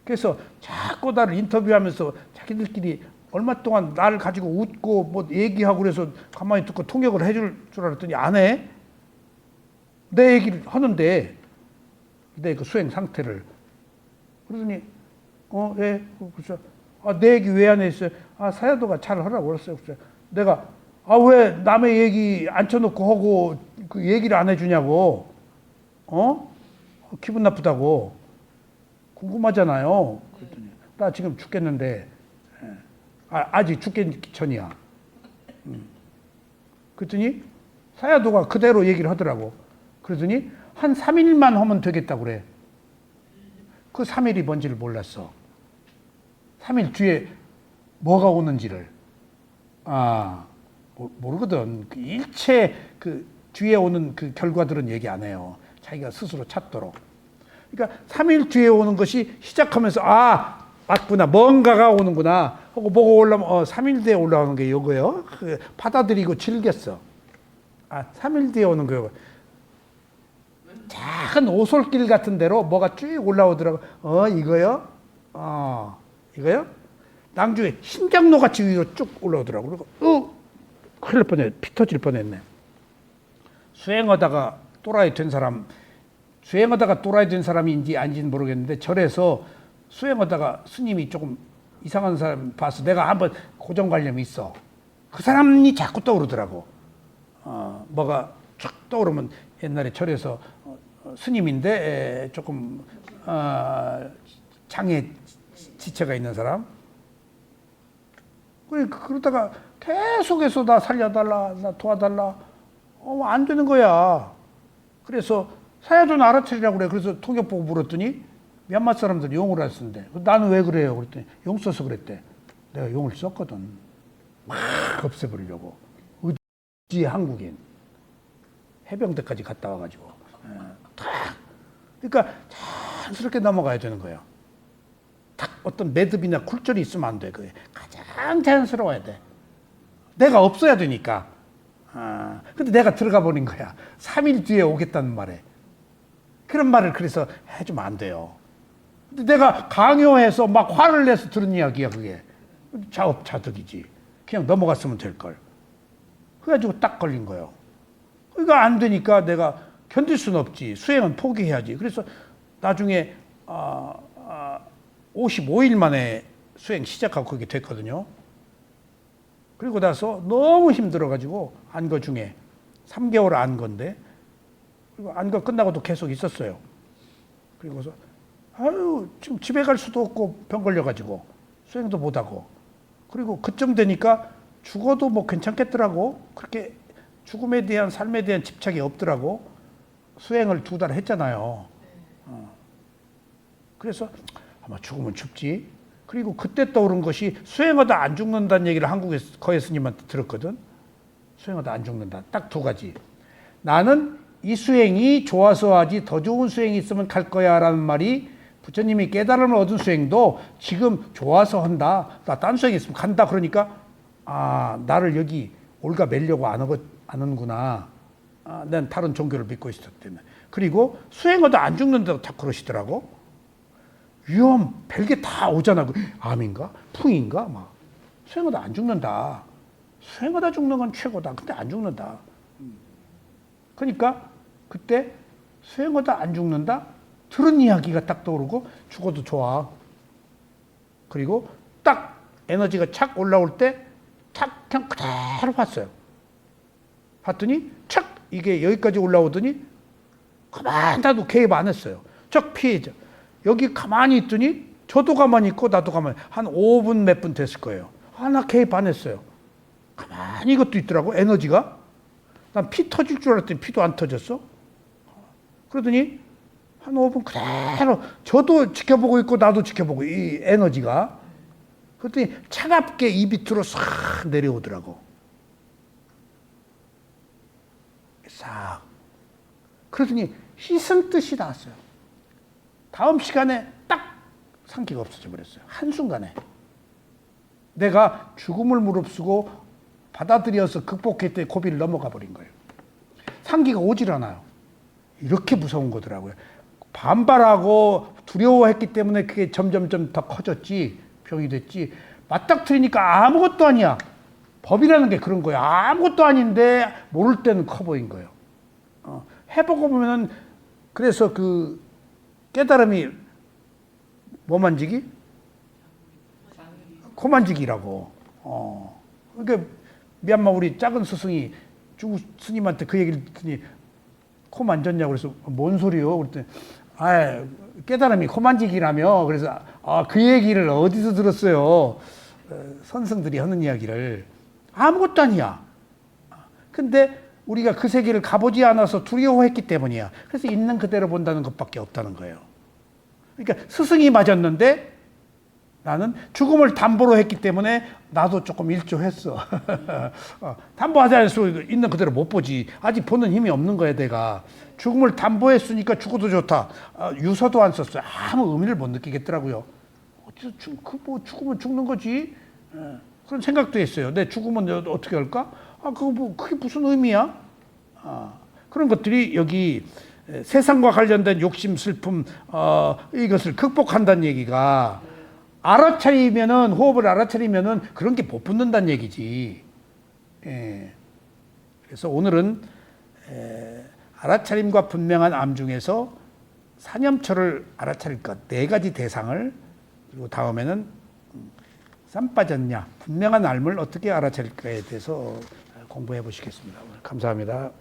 그래서 자꾸 나를 인터뷰하면서 자기들끼리 얼마 동안 나를 가지고 웃고 뭐 얘기하고 그래서 가만히 듣고 통역을 해줄 줄 알았더니 안 해. 내 얘기를 하는데 내 그 수행 상태를. 그러더니 예. 그래서 내 얘기 왜 안 했어요? 사야도가 잘 하라고 그랬어요. 그래서 내가 왜 남의 얘기 앉혀놓고 하고 그 얘기를 안 해주냐고. 기분 나쁘다고. 궁금하잖아요. 그랬더니 나 지금 죽겠는데 아직 죽기 전이야. 그랬더니 사야도가 그대로 얘기를 하더라고. 그러더니 한 3일만 하면 되겠다고 그래. 그 3일이 뭔지를 몰랐어. 3일 뒤에 뭐가 오는지를. 모르거든. 그 일체 그 뒤에 오는 그 결과들은 얘기 안 해요. 자기가 스스로 찾도록. 그러니까 3일 뒤에 오는 것이 시작하면서 맞구나. 뭔가가 오는구나. 하고 보고 올라오면 3일 뒤에 올라오는 게 이거예요. 그 받아들이고 즐겼어. 3일 뒤에 오는 거예요. 작은 오솔길 같은 데로 뭐가 쭉 올라오더라고. 이거요? 이거요? 낭주에 심장로 같이 위로 쭉 올라오더라고. 그리고 큰일 날 뻔해. 피 터질 뻔했네. 수행하다가 또라이 된 사람인지 아닌지는 모르겠는데 절에서 수행하다가 스님이 조금 이상한 사람 봐서 내가 한번 고정관념이 있어. 그 사람이 자꾸 떠오르더라고. 뭐가 쭉 떠오르면 옛날에 절에서 스님인데 조금 장애 지체가 있는 사람. 그러다가 계속해서 나 살려달라, 나 도와달라. 안 되는 거야. 그래서 사야돈 알아차리라고 그래. 그래서 통역 보고 물었더니 미얀마 사람들이 용을 안 쓴대. 나는 왜 그래요? 그랬더니 용 써서 그랬대. 내가 용을 썼거든. 막 없애버리려고. 의지 한국인. 해병대까지 갔다 와가지고. 그러니까 자연스럽게 넘어가야 되는 거예요. 딱 어떤 매듭이나 굴절이 있으면 안 돼. 그게 가장 자연스러워야 돼. 내가 없어야 되니까. 근데 내가 들어가 버린 거야. 3일 뒤에 오겠다는 말에. 그런 말을 그래서 해주면 안 돼요. 근데 내가 강요해서 막 화를 내서 들은 이야기야, 그게. 자업자득이지. 그냥 넘어갔으면 될걸. 그래가지고 딱 걸린 거예요. 그러니까 안 되니까 내가 견딜 수는 없지. 수행은 포기해야지. 그래서 나중에 55일 만에 수행 시작하고 그게 됐거든요. 그리고 나서 너무 힘들어가지고 안거 중에 3개월 안 건데, 그리고 안거 끝나고도 계속 있었어요. 그리고서 지금 집에 갈 수도 없고 병 걸려가지고 수행도 못하고, 그리고 그쯤 되니까 죽어도 뭐 괜찮겠더라고. 그렇게 죽음에 대한 삶에 대한 집착이 없더라고. 수행을 2달 했잖아요. 그래서 아마 죽으면 죽지. 그리고 그때 떠오른 것이 수행하다 안 죽는다는 얘기를 한국의 거해 스님한테 들었거든. 수행하다 안 죽는다. 딱 2가지. 나는 이 수행이 좋아서 하지 더 좋은 수행이 있으면 갈 거야 라는 말이, 부처님이 깨달음을 얻은 수행도 지금 좋아서 한다. 나 딴 수행 있으면 간다. 그러니까 나를 여기 올가 매려고 안 하는구나. 난 다른 종교를 믿고 있었기 때문에. 그리고 수행하다 안 죽는다고 다 그러시더라고. 위험, 별게 다 오잖아. 암인가? 풍인가? 막. 수행하다 안 죽는다. 수행하다 죽는 건 최고다. 근데 안 죽는다. 그러니까 그때 수행하다 안 죽는다? 들은 이야기가 딱 떠오르고 죽어도 좋아. 그리고 딱 에너지가 착 올라올 때 착 그냥 그대로 봤어요. 봤더니 착 이게 여기까지 올라오더니 가만히 나도 개입 안 했어요. 쫙 피해져. 여기 가만히 있더니 저도 가만히 있고 나도 가만히, 한 5분 몇 분 됐을 거예요. 나 개입 안 했어요. 가만히 이것도 있더라고, 에너지가. 난 피 터질 줄 알았더니 피도 안 터졌어. 그러더니 한 5분 그대로 저도 지켜보고 있고 나도 지켜보고, 이 에너지가. 그랬더니 차갑게 이 밑으로 싹 내려오더라고. 싹. 그러더니 씻은 뜻이 나왔어요. 다음 시간에 딱 상기가 없어져 버렸어요. 한순간에. 내가 죽음을 무릅쓰고 받아들여서 극복했더니 고비를 넘어가 버린 거예요. 상기가 오질 않아요. 이렇게 무서운 거더라고요. 반발하고 두려워했기 때문에 그게 점점점 더 커졌지, 병이 됐지. 맞닥뜨리니까 아무것도 아니야. 법이라는 게 그런 거예요. 아무것도 아닌데 모를 때는 커 보인 거예요. 해보고 보면은, 그래서 그 깨달음이 뭐 만지기? 코 만지기라고. 그러니까 미얀마 우리 작은 스승이 중국 스님한테 그 얘기를 듣더니 코 만졌냐고. 그래서 뭔 소리요? 그랬더니 깨달음이 코 만지기라며. 그래서 그 얘기를 어디서 들었어요? 선생들이 하는 이야기를. 아무것도 아니야. 근데 우리가 그 세계를 가보지 않아서 두려워했기 때문이야. 그래서 있는 그대로 본다는 것밖에 없다는 거예요. 그러니까 스승이 맞았는데 나는 죽음을 담보로 했기 때문에 나도 조금 일조했어. 담보하지 않을 수 있는 그대로 못 보지. 아직 보는 힘이 없는 거야, 내가. 죽음을 담보했으니까 죽어도 좋다. 유서도 안 썼어요. 아무 의미를 못 느끼겠더라고요. 뭐 죽으면 죽는 거지. 그런 생각도 했어요. 내 죽으면 어떻게 할까? 그거 뭐 그게 무슨 의미야? 그런 것들이 여기 세상과 관련된 욕심, 슬픔, 이것을 극복한다는 얘기가 알아차리면은, 호흡을 알아차리면은 그런 게 못 붙는다는 얘기지. 예. 그래서 오늘은 알아차림과 분명한 암 중에서 사념초를 알아차릴 것, 4가지 대상을, 그리고 다음에는 쌈 빠졌냐, 분명한 암을 어떻게 알아차릴까에 대해서 공부해 보시겠습니다. 감사합니다.